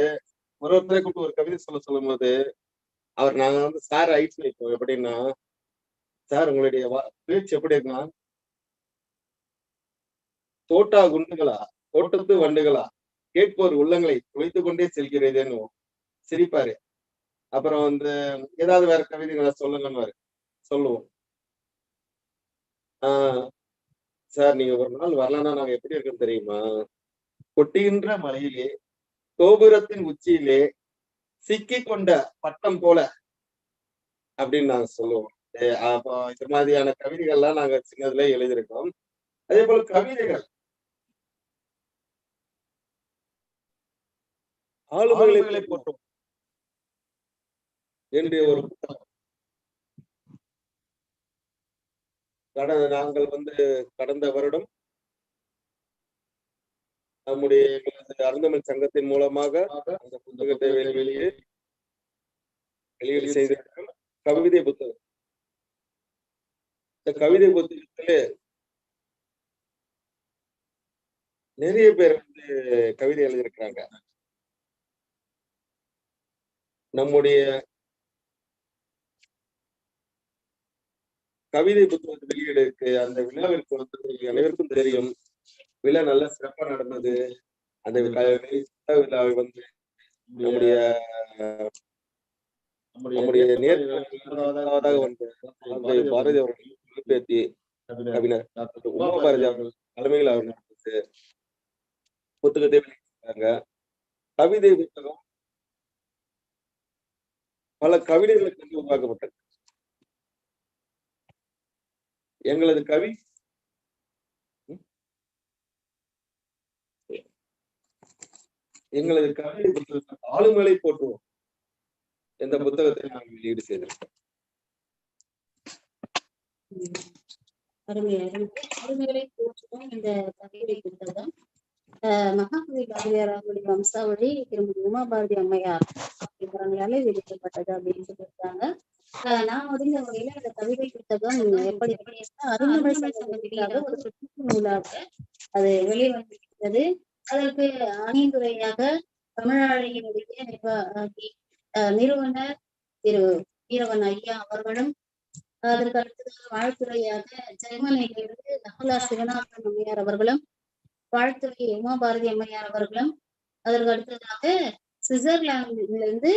ஒருத்தரை கூப்பிட்டு ஒரு கவிதை சொல்லும் போது நாங்க வந்து சார் ஐஸ் வைப்போம். எப்படின்னா, சார் உங்களுடைய பேச்சு எப்படி இருக்குன்னா, தோட்டா குண்டுகளா, தோட்டத்து வண்டுகளா, கேட்போர் உள்ளங்களை துளைத்துக் கொண்டே செல்கிறதேன்னு சிரிப்பாரு. அப்புறம் வந்து ஏதாவது வேற கவிதைகளை சொல்லுங்கன்னு சொல்லுவோம். சார் நீங்க ஒரு நாள் வரலன்னா நாங்க எப்படி இருக்குன்னு தெரியுமா? கொட்டுகின்ற மலையிலே, கோபுரத்தின் உச்சியிலே சிக்கி கொண்ட பட்டம் போல அப்படின்னு நாங்க சொல்லுவோம். அப்போ இந்த மாதிரியான கவிதைகள்லாம் நாங்க சின்னதுல எழுதியிருக்கோம். அதே போல கவிதைகள் ஆளுமைகளை போட்டோம் என்று ஒரு புத்தகம் நாங்கள் வந்து கடந்த வருடம் நம்முடைய அருந்தமிழ் சங்கத்தின் மூலமாக அந்த புத்தகத்தை வெளியீடு செய்திருக்கிறோம். கவிதை புத்தகம். இந்த கவிதை புத்தகத்திலே நிறைய பேர் வந்து கவிதை எழுதியிருக்கிறாங்க. நம்முடைய கவிதை புத்தகத்தை வெளியிடுக்கு அந்த விழாவிற்கு வந்து அனைவருக்கும் தெரியும். விழா நல்ல சிறப்பா நடந்தது. அந்த விழாவை வந்து நம்முடைய நேர்காணலாக வந்து பாரதி அவர்கள் பொறுப்பேற்றி கவிஞர் உமா பாரதி அவர்கள் தலைமையில் அவர் நடந்தது. புத்தகத்தை வெளியிட்டாங்க. கவிதை புத்தகம் பல கவிதைகளுக்கு உருவாக்கப்பட்டது. எங்களது கவிதை புத்தகத்தை ஆளுமலை போற்றுவோம் என்ற புத்தகத்தை நாங்கள் வெளியீடு செய்திருக்கோம். ஆளுமைகளை போற்றுவோம் இந்த கவிதை புத்தகம் மகாகவி பாரதியார் அவர்களுடைய வம்சாவளி திருமதி உமா பாரதி அம்மையார் அப்படிங்கிறவங்களால வெளியிடப்பட்டது அப்படின்னு சொல்லியிருக்காங்க. நான் முடிந்த வகையில அந்த கவிதை புத்தகம் எப்படி அருந்தமிழ் சங்கத்திற்காக ஒரு நூலாக அது வெளிவந்திருக்கிறது. அதற்கு அணிந்துரையாக தமிழாளியினுடைய நிறுவனர் திரு வீரவன் ஐயா அவர்களும், அதற்கு அடுத்ததாக வாழ்த்துறையாக ஜெர்மனியிலிருந்து நகுலா சிவநாதன் அம்மையார் அவர்களும், வாழ்த்துறை உமா பாரதி அம்மையார் அவர்களும், அதற்கு அடுத்ததாக சுவிட்சர்லாந்திலிருந்து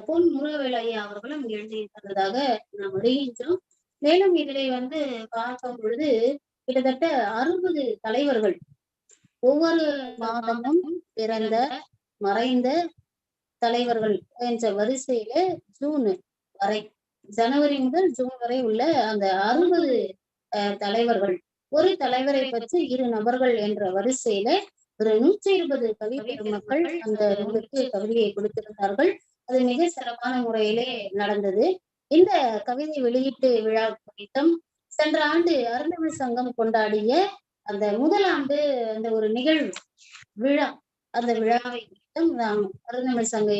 பொன் முருகவேல் ஐயா அவர்களும் எழுதியிருக்கிறதாக நாம் அறிகின்றோம். மேலும் இதிலே வந்து பார்க்கும் பொழுது கிட்டத்தட்ட 60 தலைவர்கள் ஒவ்வொரு மாதமும் பிறந்த மறைந்த தலைவர்கள் என்ற வரிசையில ஜூன் வரை, ஜனவரி முதல் ஜூன் வரை உள்ள அந்த 60 தலைவர்கள், ஒரு தலைவரை பற்றி 2 நபர்கள் என்ற வரிசையில ஒரு 120 கவி பெருமக்கள் அந்த நூலுக்கு கவிதையை கொடுத்திருந்தார்கள். அது மிக சிறப்பான முறையிலே நடந்தது. இந்த கவிதை வெளியீட்டு விழா குறித்தும் சென்ற ஆண்டு அருந்தமிழ் சங்கம் கொண்டாடிய அந்த முதல் ஆண்டு அந்த ஒரு நிகழ்வு விழா, அந்த விழாவை குறித்தும் நாம் அருந்தமிழ் சங்க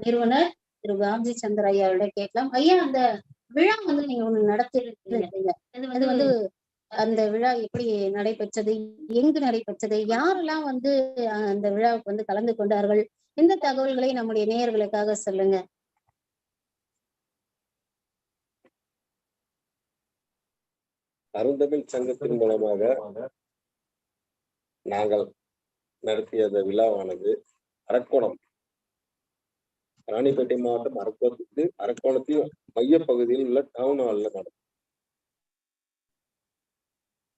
நிறுவனர் திரு பாப்ஜி சந்தர் ஐயாவோட கேட்கலாம். ஐயா, அந்த விழா வந்து நீங்க ஒண்ணு நடத்திருக்கீங்க, அது வந்து அந்த விழா எப்படி நடைபெற்றது, எங்கு நடைபெற்றது, யாரெல்லாம் வந்து அந்த விழாவுக்கு வந்து கலந்து கொண்டார்கள், இந்த தகவல்களை நம்முடைய நேயர்களுக்காக சொல்லுங்க. அருந்தமிழ் சங்கத்தின் மூலமாக நாங்கள் நடத்திய அந்த விழாவானது அரக்கோணம், ராணிப்பேட்டை மாவட்டம் அரக்கோணத்தில் மையப்பகுதியில் உள்ள டவுன் ஹால்ல நடக்கும்.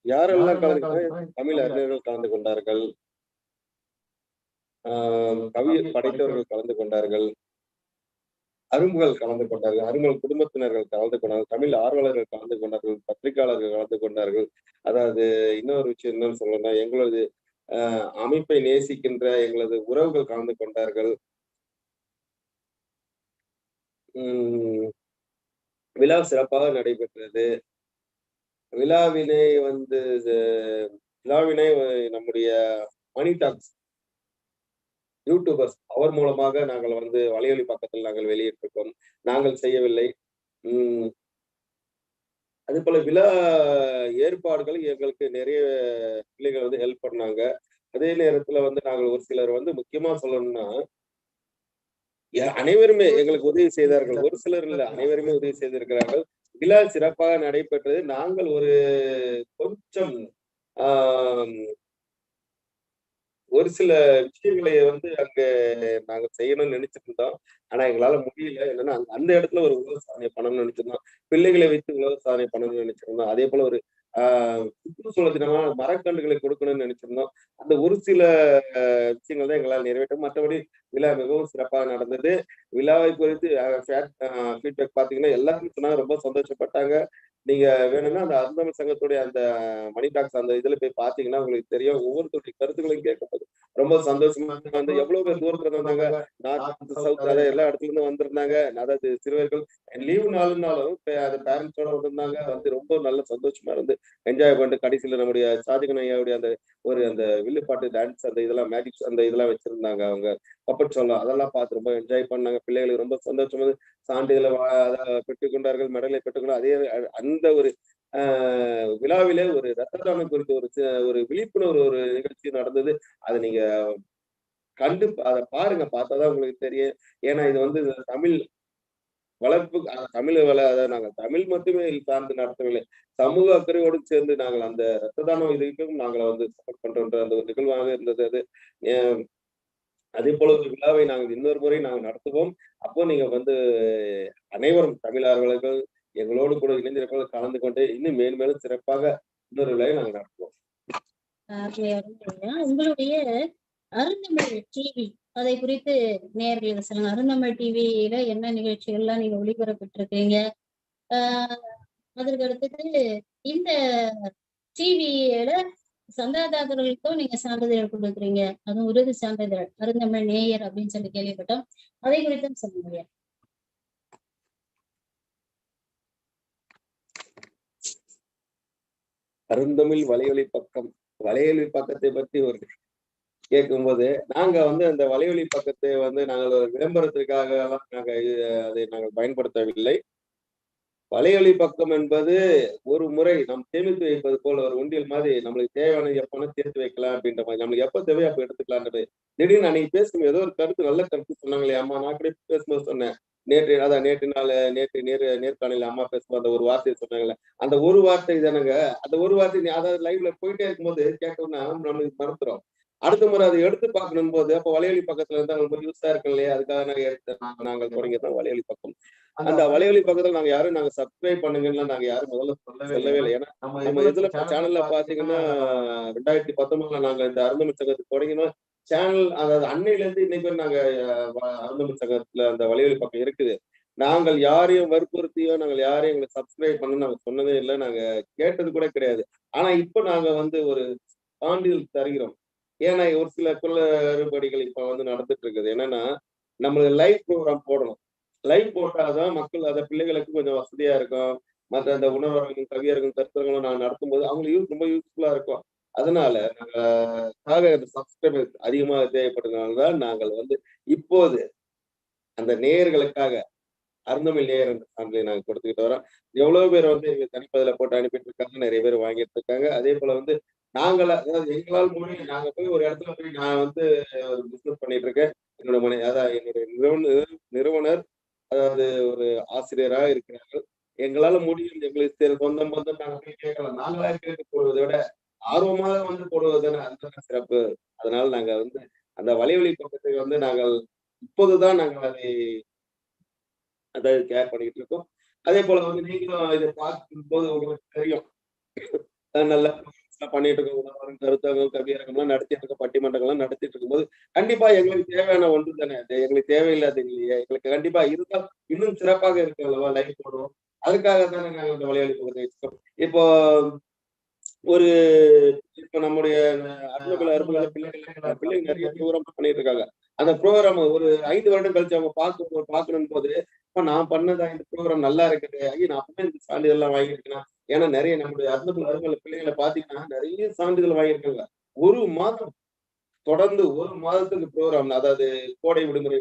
யாரெல்லாம் கலந்து? தமிழ் அறிஞர்கள் கலந்து கொண்டார்கள், கவி படைத்தவர்கள் கலந்து கொண்டார்கள், அரும்புகள் கலந்து கொண்டார்கள், அரும்புகள் குடும்பத்தினர்கள் கலந்து கொண்டார்கள், தமிழ் ஆர்வலர்கள் கலந்து கொண்டார்கள், பத்திரிகையாளர்கள் கலந்து கொண்டார்கள். அதாவது இன்னொரு விஷயம் என்னன்னு சொல்லணும்னா, எங்களது அமைப்பை நேசிக்கின்ற எங்களது உறவுகள் கலந்து கொண்டார்கள். விழா சிறப்பாக நடைபெற்றது. விழாவினை நம்முடைய மணி டாக்ஸ் யூடியூபர்ஸ் அவர் மூலமாக நாங்கள் வந்து வலையொலி பக்கத்தில் நாங்கள் வெளியிட்டிருக்கோம். நாங்கள் செய்யவில்லை. அதே போல விழா ஏற்பாடுகள் எங்களுக்கு நிறைய பிள்ளைகள் வந்து ஹெல்ப் பண்ணாங்க. அதே நேரத்துல வந்து நாங்கள் ஒரு சிலர் வந்து முக்கியமா சொல்லணும்னா, அனைவருமே எங்களுக்கு உதவி செய்தார்கள். ஒரு சிலர் இல்ல, அனைவருமே உதவி செய்திருக்கிறார்கள். விழா சிறப்பாக நடைபெற்றது. நாங்கள் கொஞ்சம் ஒரு சில விஷயங்களை வந்து அங்க நாங்க செய்யணும்னு நினைச்சிட்டு இருந்தோம். ஆனா எங்களால முடியல. என்னன்னா அந்த இடத்துல ஒரு உலக சாதனை பண்ணணும்னு நினைச்சிருந்தோம். பிள்ளைகளை வைத்து உலக சாதனை பண்ணணும்னு நினைச்சிருந்தோம். அதே போல ஒரு சுற்றுச்சூழல் தினமா மரக்கன்றுகளை கொடுக்கணும்னு நினைச்சிருந்தோம். அந்த ஒரு சில விஷயங்கள் தான் எங்களால் நிறைவேற்றும். மற்றபடி விழா மிகவும் சிறப்பாக நடந்தது. விழாவை குறித்து ஃபீட்பேக் பாத்தீங்கன்னா எல்லாருமே சொன்னாங்க, ரொம்ப சந்தோஷப்பட்டாங்க. நீங்க வேணும்னா அந்த அருந்தமிழ் சங்கத்துடைய அந்த மணி டாக்ஸ் அந்த இதுல போய் பாத்தீங்கன்னா உங்களுக்கு தெரியும். ஒவ்வொருத்தருடைய கருத்துக்களையும் கேட்கப்படும். ரொம்ப சந்தோஷமா வந்து எவ்வளவு பேர் தூரத்துல இருந்தாங்க, நார்த் சவுத் அதாவது எல்லா இடத்துல இருந்து வந்திருந்தாங்க. அதாவது சிறுவர்கள் லீவு நாளுனாலும் அது பேரண்ட்ஸோட வந்திருந்தாங்க. வந்து ரொம்ப நல்ல சந்தோஷமா இருந்து என்ஜாய் பண்ணிட்டு கடைசியில நம்முடைய ஷாஜகான் ஐயாவுடைய அந்த வில்லுப்பாட்டு டான்ஸ் அந்த இதெல்லாம் மேஜிக்ஸ் அந்த இதெல்லாம் வச்சிருந்தாங்க. அவங்க பப்பட் ஷோலாம் அதெல்லாம் பார்த்து ரொம்ப என்ஜாய் பண்ணாங்க. பிள்ளைகளுக்கு ரொம்ப சந்தோஷமா சான்றிதழை பெற்றுக்கொண்டார்கள், மெடலை பெற்றுக்கொண்டார். அதே அந்த ஒரு விழாவிலே ஒரு ரத்த தானம் குறித்து ஒரு விழிப்புணர்வு ஒரு நிகழ்ச்சி நடந்தது. அதை நீங்க அதை பாருங்க, பார்த்தாதான் உங்களுக்கு தெரியும். ஏன்னா இது வந்து வளர்ப்பு தமிழ் அதாவது நாங்கள் தமிழ் மட்டுமே சார்ந்து நடத்தவில்லை, சமூக அக்கறையோடு சேர்ந்து நாங்கள் அந்த ரத்த தானம் இதுக்கும் நாங்கள் வந்து சப்போர்ட் பண்றோன்ற அந்த ஒரு நிகழ்வாக இருந்தது அது. அதே போல ஒரு விழாவை நாங்கள் இன்னொரு முறை நாங்கள் நடத்துவோம். அப்போ நீங்க வந்து அனைவரும் தமிழர்கள் எங்களோடு கூட இணைந்திருப்பவர்கள் கலந்து கொண்டு இன்னும் மேலும் சிறப்பாக இன்னொரு விழாவை நாங்கள் நடத்துவோம். உங்களுடைய அருந்தமிழ் டிவி அதை குறித்து நேயர்களுக்கு சொல்லுங்க. அருந்தமிழ் டிவியில என்ன நிகழ்ச்சிகள்லாம் நீங்க ஒளிபரப்பிட்டு இருக்கீங்க? அதற்கு அடுத்தது இந்த டிவியில சந்தாதாரர்களுக்கும் நீங்க சான்றிதழ் கொடுக்குறீங்க, அதுவும் உறுதி சான்றிதழ் அருந்தமிழ் நேயர் அப்படின்னு சொல்லி கேள்விப்பட்டோம். அதை குறித்தும் சொல்லுங்க. அருந்தமிழ் வலையொலி பக்கத்தை பற்றி ஒரு கேட்கும்போது, நாங்க வந்து அந்த வலையொலி பக்கத்தை வந்து நாங்கள் ஒரு விளம்பரத்திற்காக அதை நாங்கள் பயன்படுத்தவில்லை. வலையொலி பக்கம் என்பது ஒரு முறை நாம் சேமித்து வைப்பது போல ஒரு உண்டியல் மாதிரி, நம்மளுக்கு தேவையான எப்பனா சேர்த்து வைக்கலாம் அப்படின்ற மாதிரி, நம்மளுக்கு எப்ப தேவையோ அப்ப எடுத்துக்கலான்றது. திடீர்னு அன்னைக்கு பேசும்போது ஏதோ ஒரு கருத்து, நல்ல கருத்து சொன்னாங்களே அம்மா, நான் கூட பேசும்போது சொன்னேன், நேற்று நேர்காணல அம்மா பேசும்போது அந்த ஒரு வார்த்தையை சொன்னாங்களே, அந்த ஒரு வார்த்தை தானங்க. அந்த ஒரு வார்த்தை அதாவது லைவ்ல போயிட்டே இருக்கும்போது கேட்கணும்னா நம்மளுக்கு மறந்துடும். அடுத்த முறை அதை எடுத்து பார்க்கணும் போது அப்ப வலையொலி பக்கத்துல இருந்தா ரொம்ப யூஸா இருக்கும் இல்லையா, அதுக்காக நாங்கள் தொடங்கியதான் வலையொலி பக்கம். அந்த வலையொலி பக்கத்துல நாங்க சப்ஸ்கிரைப் பண்ணுங்கன்னா நாங்க யாரும் முதல்ல சொல்லவே இல்லை. ஏன்னா நம்ம இதுல சேனல்ல பாத்தீங்கன்னா 2019 நாங்க இந்த அருந்தமிழ் சங்கத்துக்கு தொடங்கினோம். சேனல் அதாவது அன்னையில இருந்து இன்னைக்கு நாங்க அருந்தமிழ் சங்கத்துல அந்த வலையொலி பக்கம் இருக்குது. நாங்கள் யாரையும் வற்புறுத்தியோ நாங்கள் யாரையும் எங்களை சப்ஸ்கிரைப் பண்ணணும்னு நாங்க சொன்னதே இல்லை, நாங்க கேட்டது கூட கிடையாது. ஆனா இப்ப நாங்க வந்து ஒரு சான்றிதழ் தருகிறோம். ஏன்னா ஒரு சில குளறுபடிகள் இப்ப வந்து நடந்துட்டு இருக்குது. என்னன்னா நம்மளுக்கு லைவ் ப்ரோக்ராம் போடணும். லைவ் போட்டாதான் மக்கள் அதை பிள்ளைகளுக்கு கொஞ்சம் வசதியா இருக்கும். மற்ற அந்த உணர்வர்களும் கவியர்களும் கருத்தர்களும் நான் நடத்தும் போது அவங்களுக்கு ரொம்ப யூஸ்ஃபுல்லா இருக்கும். அதனால நாங்க சப்ஸ்கிரைபர் அதிகமாக தேவைப்படுறதுனாலதான் நாங்கள் வந்து இப்போது அந்த நேயர்களுக்காக அருந்தமிழ் நேயர் என்ற சான்றிதழை நாங்க கொடுத்துக்கிட்டு வரோம். எவ்வளவு பேர் வந்து எங்க தனிப்பதில போட்டு அனுப்பிட்டு இருக்காங்க, நிறைய பேர் வாங்கிட்டு இருக்காங்க. அதே போல வந்து அதாவது எங்களால் முடியும், நாங்க போய் ஒரு இடத்துல போய் நான் வந்து ஒரு பிசினஸ் பண்ணிட்டு இருக்கேன். என்னுடைய நிறுவனர் அதாவது ஒரு ஆசிரியராக இருக்கிறார்கள். எங்களால முடியும், எங்களுக்கு சொந்தம் பந்தம் நாங்க போய் கேட்கலாம். நாங்களா கேட்டு போடுவதை விட ஆர்வமாக வந்து போடுவதுதானே அதுதான் சிறப்பு. அதனால நாங்க வந்து அந்த வலைவழி பக்கத்தை வந்து நாங்கள் இப்போதுதான் நாங்கள் அதை கேர் பண்ணிட்டு இருக்கோம். அதே போல வந்து நீங்களும் இதை பார்க்கும் போது உங்களுக்கு தெரியும், நல்ல பண்ணிட்டு இருக்கோம். கருத்தகம் கவியரங்கம்லாம் நடத்திட்டு இருக்கோம், பட்டிமன்றங்கள்லாம் நடத்திட்டு இருக்கும்போது கண்டிப்பா எங்களுக்கு தேவையான ஒன்று தானே அது. எங்களுக்கு தேவையில்லாத இல்லையே, எங்களுக்கு கண்டிப்பா இருந்தால் இன்னும் சிறப்பாக இருக்கு அல்லவா லைஃப் போடுவோம். அதுக்காக தானே நாங்கள் இந்த வலையொலி பக்கத்தை வச்சிருக்கோம். இப்போ ஒரு இப்ப நம்முடைய அருமகள பிள்ளைங்க நிறைய ப்ரோக்ராம் பண்ணிட்டு இருக்காங்க. அந்த ப்ரோக்ராம் ஒரு 5 வருடம் கழிச்சு அவங்க பார்க்கணும் போது இப்ப நான் பண்ணதா இந்த ப்ரோக்ராம் நல்லா இருக்குது, ஐயோ நான் அப்பவே இந்த சான்றிதழ்லாம் வாங்கியிருக்கேன். ஏன்னா நிறைய நம்முடைய அருமகள பிள்ளைங்களை பாத்தீங்கன்னா நிறைய சான்றிதழ் வாங்கியிருக்காங்க. ஒரு மாதம் தொடர்ந்து ஒரு மாதத்துக்கு ப்ரோக்ராம், அதாவது கோடை விடுமுறை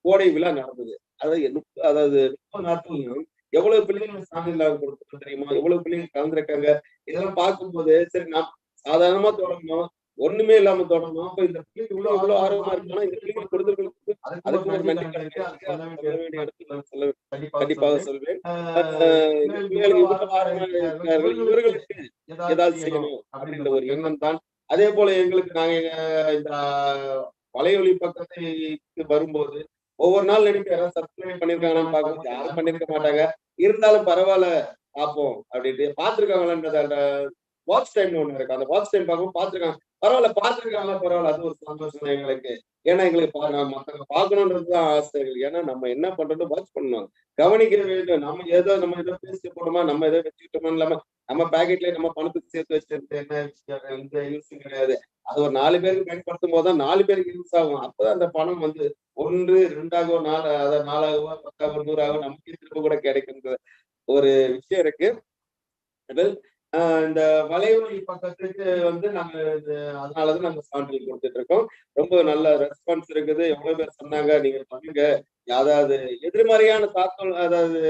கோடை விழா நடந்தது. அதாவது 30 நாட்கள் எவ்வளவு பிள்ளைகள் சான்றிதழ் கொடுத்துருக்கோம் தெரியுமா, எவ்வளவு பிள்ளைகள் கலந்துருக்காங்க. இதெல்லாம் பார்க்கும்போது சரி நான் சாதாரணமா தொடங்கணும், ஒண்ணுமே இல்லாம தொடங்கணும். அப்ப இந்த பிள்ளைங்க இவ்வளவு ஆர்வமா இருக்கணும், இந்த பிள்ளைங்க கொடுத்துருக்கிறது அதுக்கு ஒரு நன்றி கண்டிப்பாக சொல்வேன். இவர்களுக்கு ஏதாவது செய்யணும் அப்படின்ற ஒரு எண்ணம் தான். அதே போல எங்களுக்கு நாங்க இந்த வலையொலி பக்கத்தை வரும்போது ஒவ்வொரு நாள் நினைப்பு யாராவது சப்ஸ்கிரைப் பண்ணிருக்காங்கன்னு பார்க்கும்போது யாரும் பண்ணிருக்க மாட்டாங்க. இருந்தாலும் பரவாயில்ல பார்ப்போம் அப்படின்ட்டு பார்த்துருக்காங்களான்றது அந்த வாட்ச் டைம்னு ஒண்ணு இருக்கு. அந்த வாட்ச் டைம் பார்க்கும்போது பார்த்துருக்காங்க, பரவாயில்ல பார்த்துருக்காங்களா பரவாயில்ல, அது ஒரு சந்தோஷம் எங்களுக்கு. ஏன்னா எங்களுக்கு மத்தவங்க பார்க்கணுன்றதுதான் ஆசை. ஏன்னா நம்ம என்ன பண்றோம் வாட்ச் பண்ணணும், கவனிக்க வேண்டும். நம்ம ஏதோ பேசிட்டு போனோமா, நம்ம ஏதோ வச்சுக்கிட்டோமா இல்லாம நம்ம பேக்கெட்லயே நம்ம பணத்துக்கு சேர்த்து வச்சிருக்கு என்ன இந்த யூஸும் கிடையாது. அது ஒரு 4 பேருக்கு பயன்படுத்தும் போதுதான் 4 பேருக்கு யூஸ் ஆகும். அப்பதான் அந்த பணம் வந்து 1, 2 அதாவது 4 10 100 நமக்கு திரும்ப கூட கிடைக்கின்ற ஒரு விஷயம் இருக்கு. இந்த வலைவழி பக்கத்துக்கு வந்து நாங்க அதனாலதான் நாங்க சான்றிதழ் கொடுத்துட்டு இருக்கோம். ரொம்ப நல்ல ரெஸ்பான்ஸ் இருக்குது. எவ்வளவு பேர் சொன்னாங்க நீங்க பண்ணுங்க, அதாவது எதிர்மறையான தாக்கம் அதாவது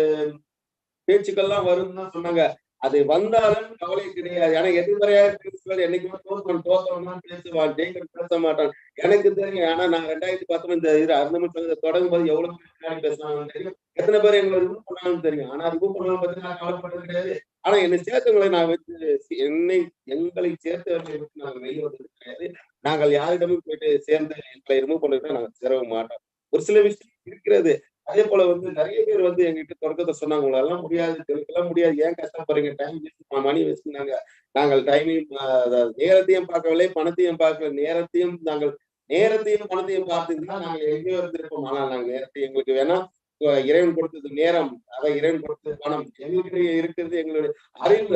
பேச்சுக்கள்லாம் வரும்னு தான் சொன்னாங்க. அது வந்தாலும் கவலை கிடையாது. ஏன்னா எதிர்மறையா பேசுவது என்னைக்குமே தோக்கணும்னா பேசுவான், ஜெயிக்க பேச மாட்டான். எனக்கு தெரியும். ஆனா நான் 2019 இந்த இது அருந்தமிழ் தொடங்கும் போது எவ்வளவு பேர் பேசுவாங்கன்னு தெரியும். எத்தனை பேர் எங்களை ரிமூவ் பண்ணாலும் தெரியும். ஆனா ரிமூவ் பண்ணாலும் பத்தி நான் கவலைப்பட்டது கிடையாது. ஆனா என்னை சேர்த்தவங்களை நான் வச்சு எங்களை சேர்த்தவர்களை விட்டு நாங்கள் வெளியே வந்தது கிடையாது. நாங்கள் யாரிடமும் போயிட்டு சேர்ந்து எங்களை ரிமூவ் பண்ணிட்டு நாங்கள் சேரவும் மாட்டோம். ஒரு சில விஷயம் இருக்கிறது. அதே போல நிறைய பேர் எங்கிட்ட தொடக்கத்தை சொன்னாங்க, உங்களெல்லாம் முடியாது, எல்லாம் முடியாது, ஏன் கஷ்டப்படுறீங்க, டைம் வேஸ்ட், மணி வேஸ்ட். நாங்கள் டைமையும் நேரத்தையும் பார்க்கவில்லை, பணத்தையும் பார்க்கல. நேரத்தையும் பணத்தையும் பார்த்துதான் நாங்கள் எங்கேயோ இருந்திருப்போம். ஆனால் நாங்கள் நேரத்தை எங்களுக்கு வேணா இறைவன் கொடுத்தது நேரம், அதான் இறைவன் கொடுத்தது பணம், எங்களுக்கு இருக்கிறது எங்களுடைய அறிவு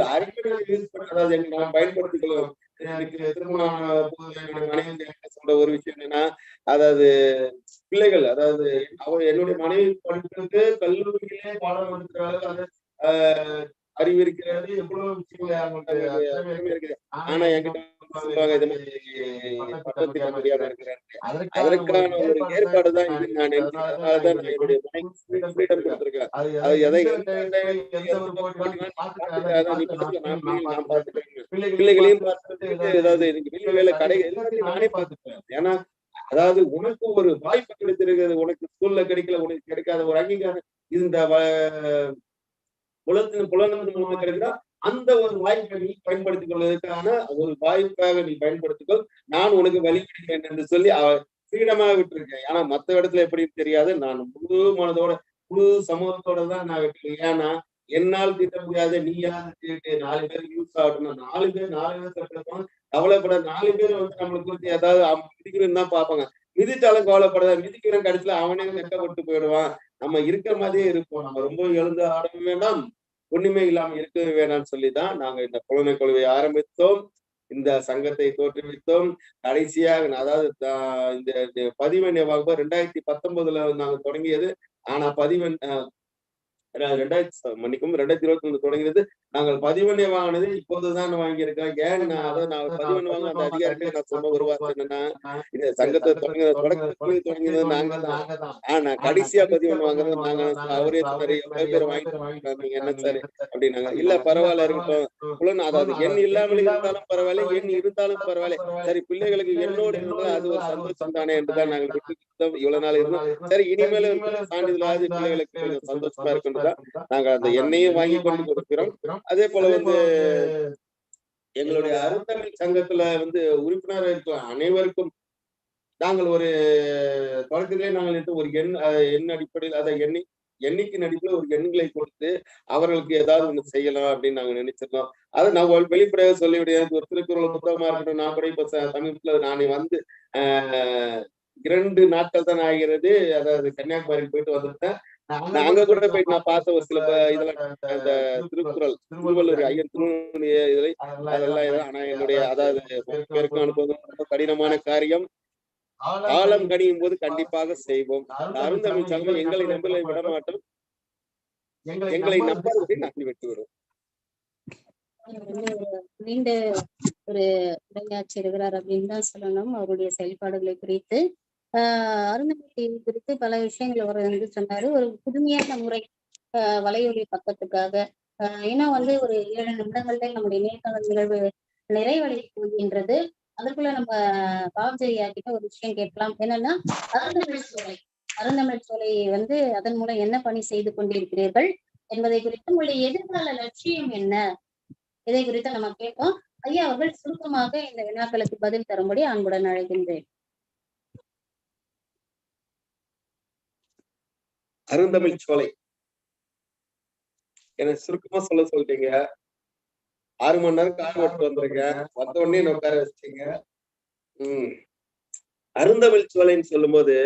யூஸ் பண்ண, அதாவது நாம் பயன்படுத்திக் கொள்வோம். எனக்கு திருமணம் மனைவி சொல்ற ஒரு விஷயம் என்னன்னா, அதாவது பிள்ளைகள், அதாவது என்னுடைய மனைவி படிப்புக்கு கல்லூரியிலே பாடம் எடுக்கிற அளவுக்கு அறிவு இருக்கிறது, எவ்வளவு விஷயங்கள் இருக்குது. ஆனா என்கிட்ட சொல்லுவாங்க, இது மாதிரி பட்டத்துக்கு முடியாம இருக்கிறேன். அதற்கான ஒரு ஏற்பாடுதான் இது. நான் அதனாலதான் நான் என்னுடைய மனைவி ஃப்ரீடம் கொடுத்திருக்கேன். அது எதை நான் பார்த்துக்கிறேன், பிள்ளைகளையும் பார்த்துட்டு, ஏதாவது எனக்கு வெளி வேலை கடை எல்லாத்தையும் நானே பார்த்துப்பேன். ஏன்னா அதாவது உனக்கு ஒரு வாய்ப்பு கிடைத்திருக்கிறது, உனக்கு ஸ்கூல்ல கிடைக்கல, உனக்கு கிடைக்காத ஒரு அங்கீகாரம் இந்த புலனத்தின் மூலமா கிடைக்கிறா, அந்த ஒரு வாய்ப்பை நீ பயன்படுத்திக் கொள்வதற்கான ஒரு வாய்ப்பாக நீ பயன்படுத்திக்கொள், நான் உனக்கு வழிவிடுகிறேன் என்று சொல்லி ஃப்ரீடமாக விட்டுருக்கேன். ஆனா மத்த இடத்துல எப்படின்னு தெரியாது. நான் முழு மனதோட முழு சமூகத்தோட தான் நான் விட்டுருக்கேன். ஏன்னா என்னால் தீட்ட முடியாத நீ யாரு தீட்டு, 4 பேர் யூஸ் ஆகணும், 4 பேர் கவலைப்பட, 4 பேர் நம்மளுக்கு குறித்து ஏதாவது மிதிக்கணும்னு தான் பார்ப்பாங்க. மிதிச்சாலும் கவலைப்படாத, மிதிக்கிறேன் கடைசியில அவனே நெக்கப்பட்டு போயிடுவான். நம்ம இருக்கிற மாதிரியே இருப்போம். நம்ம ரொம்ப எழுந்து ஆடவும் வேண்டாம், ஒண்ணுமே இல்லாம இருக்கவே வேணாம்னு சொல்லிதான் நாங்க இந்த புலனை குழுவை ஆரம்பித்தோம், இந்த சங்கத்தை தோற்றுவித்தோம். கடைசியாக அதாவது இந்த பதிவெண் வகுப்பு 2019 நாங்க தொடங்கியது. ஆனா பதிவெண் 2021 தொடங்கினது. நாங்கள் பதிவெண்ணை வாங்கினது இப்போதுதான் வாங்கியிருக்கோம். ஏன் நான் பதிவெண் வாங்க அந்த அதிகாரிகளை நான் சொன்ன ஒரு வார்த்தை என்னன்னா, இந்த சங்கத்தை தொடங்கினது நாங்க தான். ஆனா கடைசியா பதிவெண் வாங்குறது நாங்க. அவரே எவ்வளவு பேர் வாங்கிட்டு நீங்க என்ன சார் அப்படின்னாங்க. இல்ல பரவாயில்ல இருக்கட்டும், புலன் அதாவது எண் இல்லாமல் இருந்தாலும் பரவாயில்ல, எண் இருந்தாலும் பரவாயில்ல, சரி பிள்ளைகளுக்கு என்னோட இருந்தாலும் அது ஒரு சந்தோஷம் தானே என்றுதான் நாங்கள் விட்டு இவ்வளவு நாள் இருந்தோம். சரி இனிமேல சான்றிதழாவது பிள்ளைகளுக்கு கொஞ்சம் சந்தோஷமா இருக்குன்றதா நாங்க அந்த எண்ணெயும் வாங்கி கொண்டு கொடுக்கிறோம். அதே போல எங்களுடைய அருந்தமிழ் சங்கத்துல உறுப்பினர் இருக்கலாம் அனைவருக்கும் நாங்கள் ஒரு தொடக்கத்திலே நாங்கள் ஒரு எண் அடிப்படையில் அதை எண்ணிக்கையின் அடிப்படையில் ஒரு எண்களை கொடுத்து அவர்களுக்கு ஏதாவது ஒண்ணு செய்யலாம் அப்படின்னு நாங்க நினைச்சிருந்தோம். அதை நான் வெளிப்படையாக சொல்லிவிடுவேன். ஒரு திருக்குறள் புத்தகமா இருக்கட்டும், நான் கூட இப்ப சமீபத்துல நானே 2 நாட்கள் தான் ஆகிறது. அதாவது கன்னியாகுமரிக்கு போயிட்டு வந்துட்டேன். அங்க கூட போயிட்டு நான் பார்த்த ஒரு சில இதெல்லாம் அந்த திருக்குறள், திருவள்ளுவர் ஐயன் திருவள்ளுவர் அதெல்லாம். ஆனா என்னுடைய அதாவது பேருக்கும் அனுப்புவது ரொம்ப கடினமான காரியம். காலம் கணியும் போது கண்டிப்பாக செய்வோம். அருந்தமிழ் சங்கம் எங்களை நம்பலை விட மாட்டோம், எங்களை நம்பி நாங்கள் வெற்றி வருவோம். நீண்ட ஒரு உரையாற்றி இருக்கிறார் அப்படின்னு தான் சொல்லணும். அவருடைய செயல்பாடுகளை குறித்து அருந்தமிழ் குறித்து பல விஷயங்கள் அவர் சொன்னாரு. ஒரு புதுமையான முறை வலையொலி பக்கத்துக்காக ஏன்னா ஒரு 7 நிமிடங்கள்ல நம்முடைய நேர்காணல் நிகழ்வு நிறைவடை போகின்றது. அதற்குள்ள நம்ம பாப்ஜெயா கிட்ட ஒரு விஷயம் கேட்கலாம். என்னன்னா அருந்தமிழ் சோலை அதன் மூலம் என்ன பணி செய்து கொண்டிருக்கிறீர்கள் என்பதை குறித்து உங்களுடைய எதிர்கால லட்சியம் என்ன, இதை குறித்து நம்ம கேட்போம். ஐயா அவர்கள் சுருக்கமாக இந்த வினாக்களுக்கு பதில் தரும்படி அன்புடன் அழைக்கின்றேன். அருந்தமிழ் சோலை எனக்கு சுருக்கமா சொல்லிட்டீங்க. 6 மணி நேரம் கார் ஓட்டு வந்திருக்கேன். வந்த உடனே உட்கார வச்சிட்டீங்க. அருந்தமிழ் சோலைன்னு சொல்லும் போது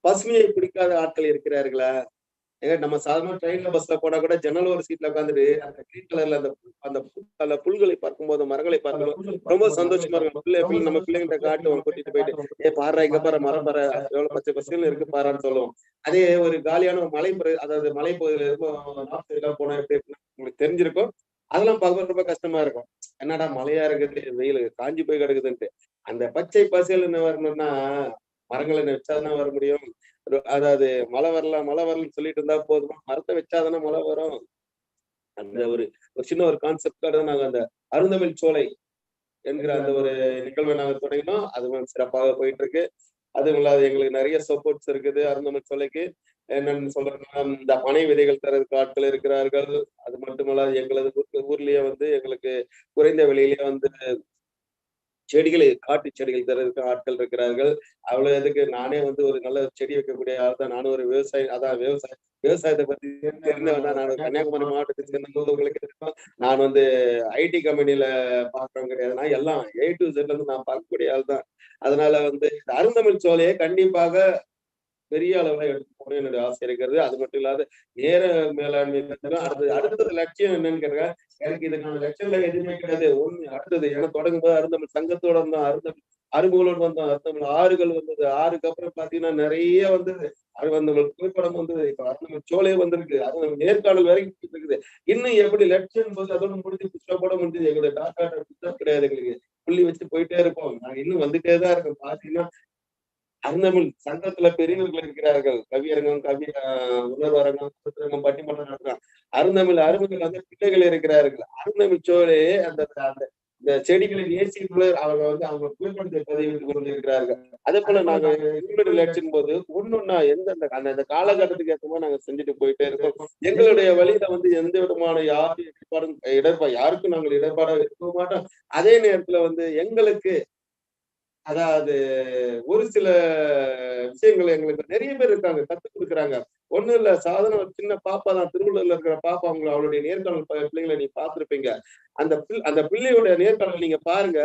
பசுமையை பிடிக்காத ஆட்கள் இருக்கிறார்களா? நம்ம சாதாரண ட்ரெயின்ல பஸ்ல போனா கூட ஜன்னல் ஒரு சீட்ல உட்காந்துட்டு அந்த கிரீன் கலர்ல அந்த புல்களை பார்க்கும்போது, மரங்களை பார்க்கும்போது ரொம்ப சந்தோஷமா இருக்கும். நம்ம பிள்ளைங்கிட்ட காட்டுவோம், கூட்டிட்டு போயிட்டு பாரு இங்க பாரு மரம் பாரு எவ்வளவு பச்சை பசுன்னு இருக்கு பாருன்னு சொல்லுவோம். அதே ஒரு காலியான ஒரு அதாவது மலை பகுதியில இருக்கும் போனா எப்படி உங்களுக்கு தெரிஞ்சிருக்கும். அதெல்லாம் பார்க்க ரொம்ப கஷ்டமா இருக்கும். என்னடா மழையா இருக்குது, வெயில் காஞ்சி போய் கிடக்குதுன்ட்டு. அந்த பச்சை பசேல் என்ன வரணும்னா மரங்களை வச்சாதானே வர முடியும். அதாவது மழை வரலன்னு சொல்லிட்டு இருந்தா போதுமா? மரத்தை வச்சாதானே மழை வரும். அந்த ஒரு சின்ன ஒரு கான்செப்டோட நாங்க அந்த அருந்தமிழ் சோலை என்கிற அந்த ஒரு நிகழ்வை நாங்க தொடங்கினோம். அது சிறப்பாக போயிட்டு இருக்கு. அதுவும் இல்லாத எங்களுக்கு நிறைய சப்போர்ட்ஸ் இருக்குது. அருந்தமிழ் சோலைக்கு என்னன்னு சொல்றேன்னா, இந்த பனை விதைகள் தரதுக்கு ஆட்கள் இருக்கிறார்கள். அது மட்டுமல்லாது எங்களது ஊர்லயே எங்களுக்கு குறைந்த விலையிலேயே செடிகளை காட்டு செடிகள் தரதுக்கு ஆட்கள் இருக்கிறார்கள். அவ்வளவு இதுக்கு நானே ஒரு நல்ல செடி வைக்கக்கூடிய ஆள் தான். நானும் ஒரு விவசாயி. அதான் விவசாயத்தை பத்தி தெரிஞ்சவன் தான். நான் கன்னியாகுமரி மாவட்டத்தை சேர்ந்த உங்களுக்கு நான் ஐடி கம்பெனில பாக்குறவங்க கிடையாது. நான் எல்லாம் A to Z நான் பார்க்கக்கூடிய ஆள் தான். அதனால அருந்தமிழ் சோலையை கண்டிப்பாக பெரிய அளவுல எடுத்து போகணும் என்னுடைய ஆசை இருக்கிறது. அது மட்டும் இல்லாத நேர மேலாண்மை அடுத்தது லட்சியம் என்னன்னு கேட்டா, எனக்கு இதுக்கான லட்சியம் எதுவுமே கிடையாது. அடுத்தது எனக்கு தொடங்கும் போது அருந்தமிழ் சங்கத்தோட இருந்தோம், அருந்தமிழ் அரும்புகளோடு வந்தோம், அருந்தமிழ் ஆறுகள் வந்தது. ஆறுக்கு அப்புறம் பாத்தீங்கன்னா நிறைய அருந்தமிழ் புகைப்படம் இப்ப அருந்தமிழ் சோலை வந்திருக்கு. அது நேர்காணல் வரைக்கும் இருக்குது. இன்னும் எப்படி லட்சியம் அதோட முடிஞ்சு புஷ்போட முடிஞ்சது. எங்களுடைய டாக்டர் கிடையாது. எங்களுக்கு புள்ளி வச்சு போயிட்டே இருப்போம். நாங்க இன்னும் வந்துட்டேதான் இருக்கோம். பாத்தீங்கன்னா அருந்தமிழ் சங்கத்துல பெரியவர்கள் இருக்கிறார்கள். கவியரங்கம், உணர்வரங்கம், பட்டிமன்றம் நடத்துறாங்க. அருந்தமிழ் அருமைகள் பிள்ளைகள் இருக்கிறார்கள். அருந்தமிழ் சோலையே இந்த செடிகளை நேசிக்குள்ள அவங்க அவங்க புகைப்படத்தை பதிவிட்டு கொண்டிருக்கிறார்கள். அதே போல நாங்க இன்னொரு லட்சியம் போது ஒன்னொன்னா அந்த காலகட்டத்துக்கு ஏற்ற மாதிரி நாங்க செஞ்சுட்டு போயிட்டே இருக்கோம். எங்களுடைய வழியில எந்த விதமான யாரும் யாருக்கும் நாங்கள் இடர்பாடா இருக்க மாட்டோம். அதே நேரத்துல எங்களுக்கு அதாவது ஒரு சில விஷயங்கள் எங்களுக்கு நிறைய பேர் இருக்காங்க, கத்துக் கொடுக்குறாங்க. ஒண்ணும் இல்ல, சாதாரண ஒரு சின்ன பாப்பா தான். திருவள்ளூர்ல இருக்கிற பாப்பா, அவளுடைய நேர்காணல் பிள்ளைங்களை நீ பார்த்திருப்பீங்க. அந்த பிள்ளையோட நேர்காணல் நீங்க பாருங்க.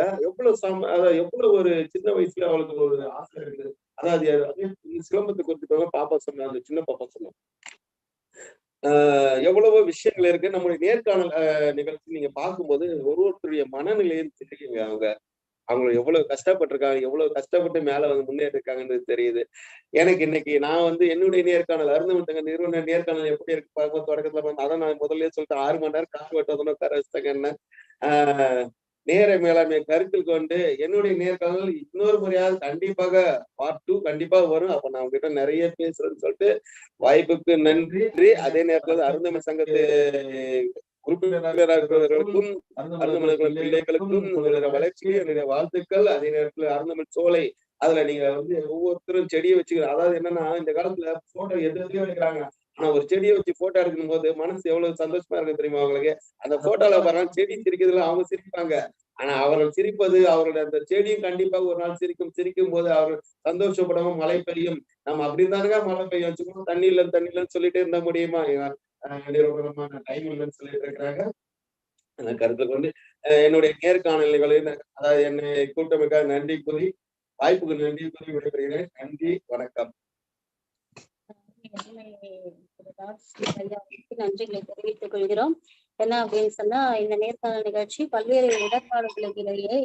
அதாவது எவ்வளவு ஒரு சின்ன வயசுல அவளுக்கு ஒரு ஆசை இருக்குது. அதாவது சிலம்பத்தை குறிப்பிட்டவங்க பாப்பா சொன்ன, அந்த சின்ன பாப்பா சொன்னாங்க. எவ்வளவோ விஷயங்கள் இருக்கு. நம்முடைய நேர்காணல் நிகழ்ச்சி நீங்க பார்க்கும்போது ஒருத்தருடைய மனநிலையும் தெரியுங்க. அவங்க எவ்வளவு கஷ்டப்பட்டிருக்காங்க, எவ்வளவு கஷ்டப்பட்டு மேல முன்னேறி இருக்காங்கன்றது தெரியுது. எனக்கு இன்னைக்கு நான் என்னுடைய நேர்காணல் அருந்தமிழ் நிறுவன நேர்காணல் எப்படி இருக்கு பார்க்கும்போது தொடக்கத்துல அதான் நான் முதல்ல சொல்லிட்டு 6 மணி நேரம் காசு வெட்டதுன்னு உட்கார வச்சுட்டாங்க. என்ன நேர மேலாண்மை கருத்தில் கொண்டு என்னுடைய நேர்காணல் இன்னொரு முறையாவது கண்டிப்பாக பார்ட் 2 கண்டிப்பா வரும். அப்ப நான் உங்ககிட்ட நிறைய பேசுறேன்னு சொல்லிட்டு வாய்ப்புக்கு நன்றி. அதே நேரத்துல அருந்தமிழ் சங்கத்து உறுப்பினர்களுக்கும் அருந்தமிழர்கள் பிள்ளைகளுக்கும் வளர்ச்சிக்கு என்னுடைய வாழ்த்துக்கள். அதே நேரத்துல அருந்தமிழ் சோலை அதுல நீங்க ஒவ்வொருத்தரும் செடியை வச்சுக்கிறோம். அதாவது என்னன்னா, இந்த காலத்துல போட்டோ எதுலயும் எடுக்கிறாங்க. ஆனா ஒரு செடியை வச்சு போட்டோ எடுக்கும் போது மனசு எவ்வளவு சந்தோஷமா இருக்கு தெரியுமா அவங்களுக்கு? அந்த போட்டோல பாருங்க, செடி சிரிக்கிறதுல அவங்க சிரிப்பாங்க. ஆனா அவர்கள் சிரிப்பது, அவருடைய அந்த செடியும் கண்டிப்பாக ஒரு நாள் சிரிக்கும் போது அவர்கள் சந்தோஷப்படவும் மழை பெய்யும். நம்ம அப்படி இருந்தாருங்க மழை பெய்யும். சும்மா தண்ணி இல்லைன்னு சொல்லிட்டே இருந்த முடியுமா? நிறுவனமான டைம் இல்லைன்னு சொல்லிட்டு இருக்கிறாங்க. அந்த கருத்துல கொண்டு என்னுடைய நேர்காணல்களை, அதாவது என்னை கூட்டமைக்காக நன்றி கூறி, வாய்ப்புக்கு நன்றி கூறி விடைபெறுகிறேன். நன்றி, வணக்கம். நன்றிகளை தெரிவித்துக் கொள்கிறோம். என்ன அப்படின்னு சொன்னா, இந்த நேர்காணல் நிகழ்ச்சி பல்வேறு இடர்பாடுகளுக்கு இடையே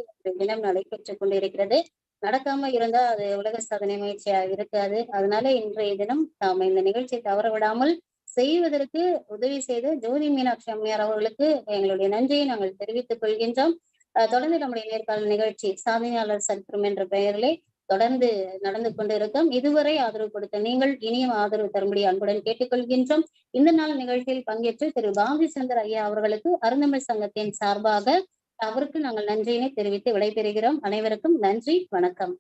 தினம் நடைபெற்றுக் கொண்டிருக்கிறது. நடக்காம இருந்தா அது உலக சாதனை முயற்சியா இருக்காது. அதனால இன்றைய தினம் நாம இந்த நிகழ்ச்சியை தவற விடாமல் செய்வதற்கு உதவி செய்த ஜோதி மீனாட்சி அம்மையார் அவர்களுக்கு எங்களுடைய நன்றியை நாங்கள் தெரிவித்துக் கொள்கின்றோம். தொடர்ந்து நம்முடைய நேர்காணல் நிகழ்ச்சி சாதனையாளர் சத்ரம் என்ற பெயரிலே தொடர்ந்து நடந்து கொண்டிருக்கும். இதுவரை ஆதரவு கொடுத்த நீங்கள் இனியும் ஆதரவு தரும்படி அன்புடன் கேட்டுக்கொள்கின்றோம். இந்த நாள் நிகழ்ச்சியில் பங்கேற்று திரு பாபி சந்தர் ஐயா அவர்களுக்கு அருந்தமிழ் சங்கத்தின் சார்பாக அவருக்கு நாங்கள் நன்றியினை தெரிவித்து விடைபெறுகிறோம். அனைவருக்கும் நன்றி, வணக்கம்.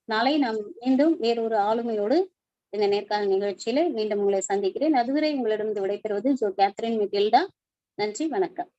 நாளை நாம் மீண்டும் வேறொரு ஆளுமையோடு இந்த நேர்காணல் நிகழ்ச்சியில மீண்டும் உங்களை சந்திக்கிறேன். அதுவரை உங்களிடம் விடைபெறுவது ஜோ கேத்ரின் மிட்டில்டா. நன்றி, வணக்கம்.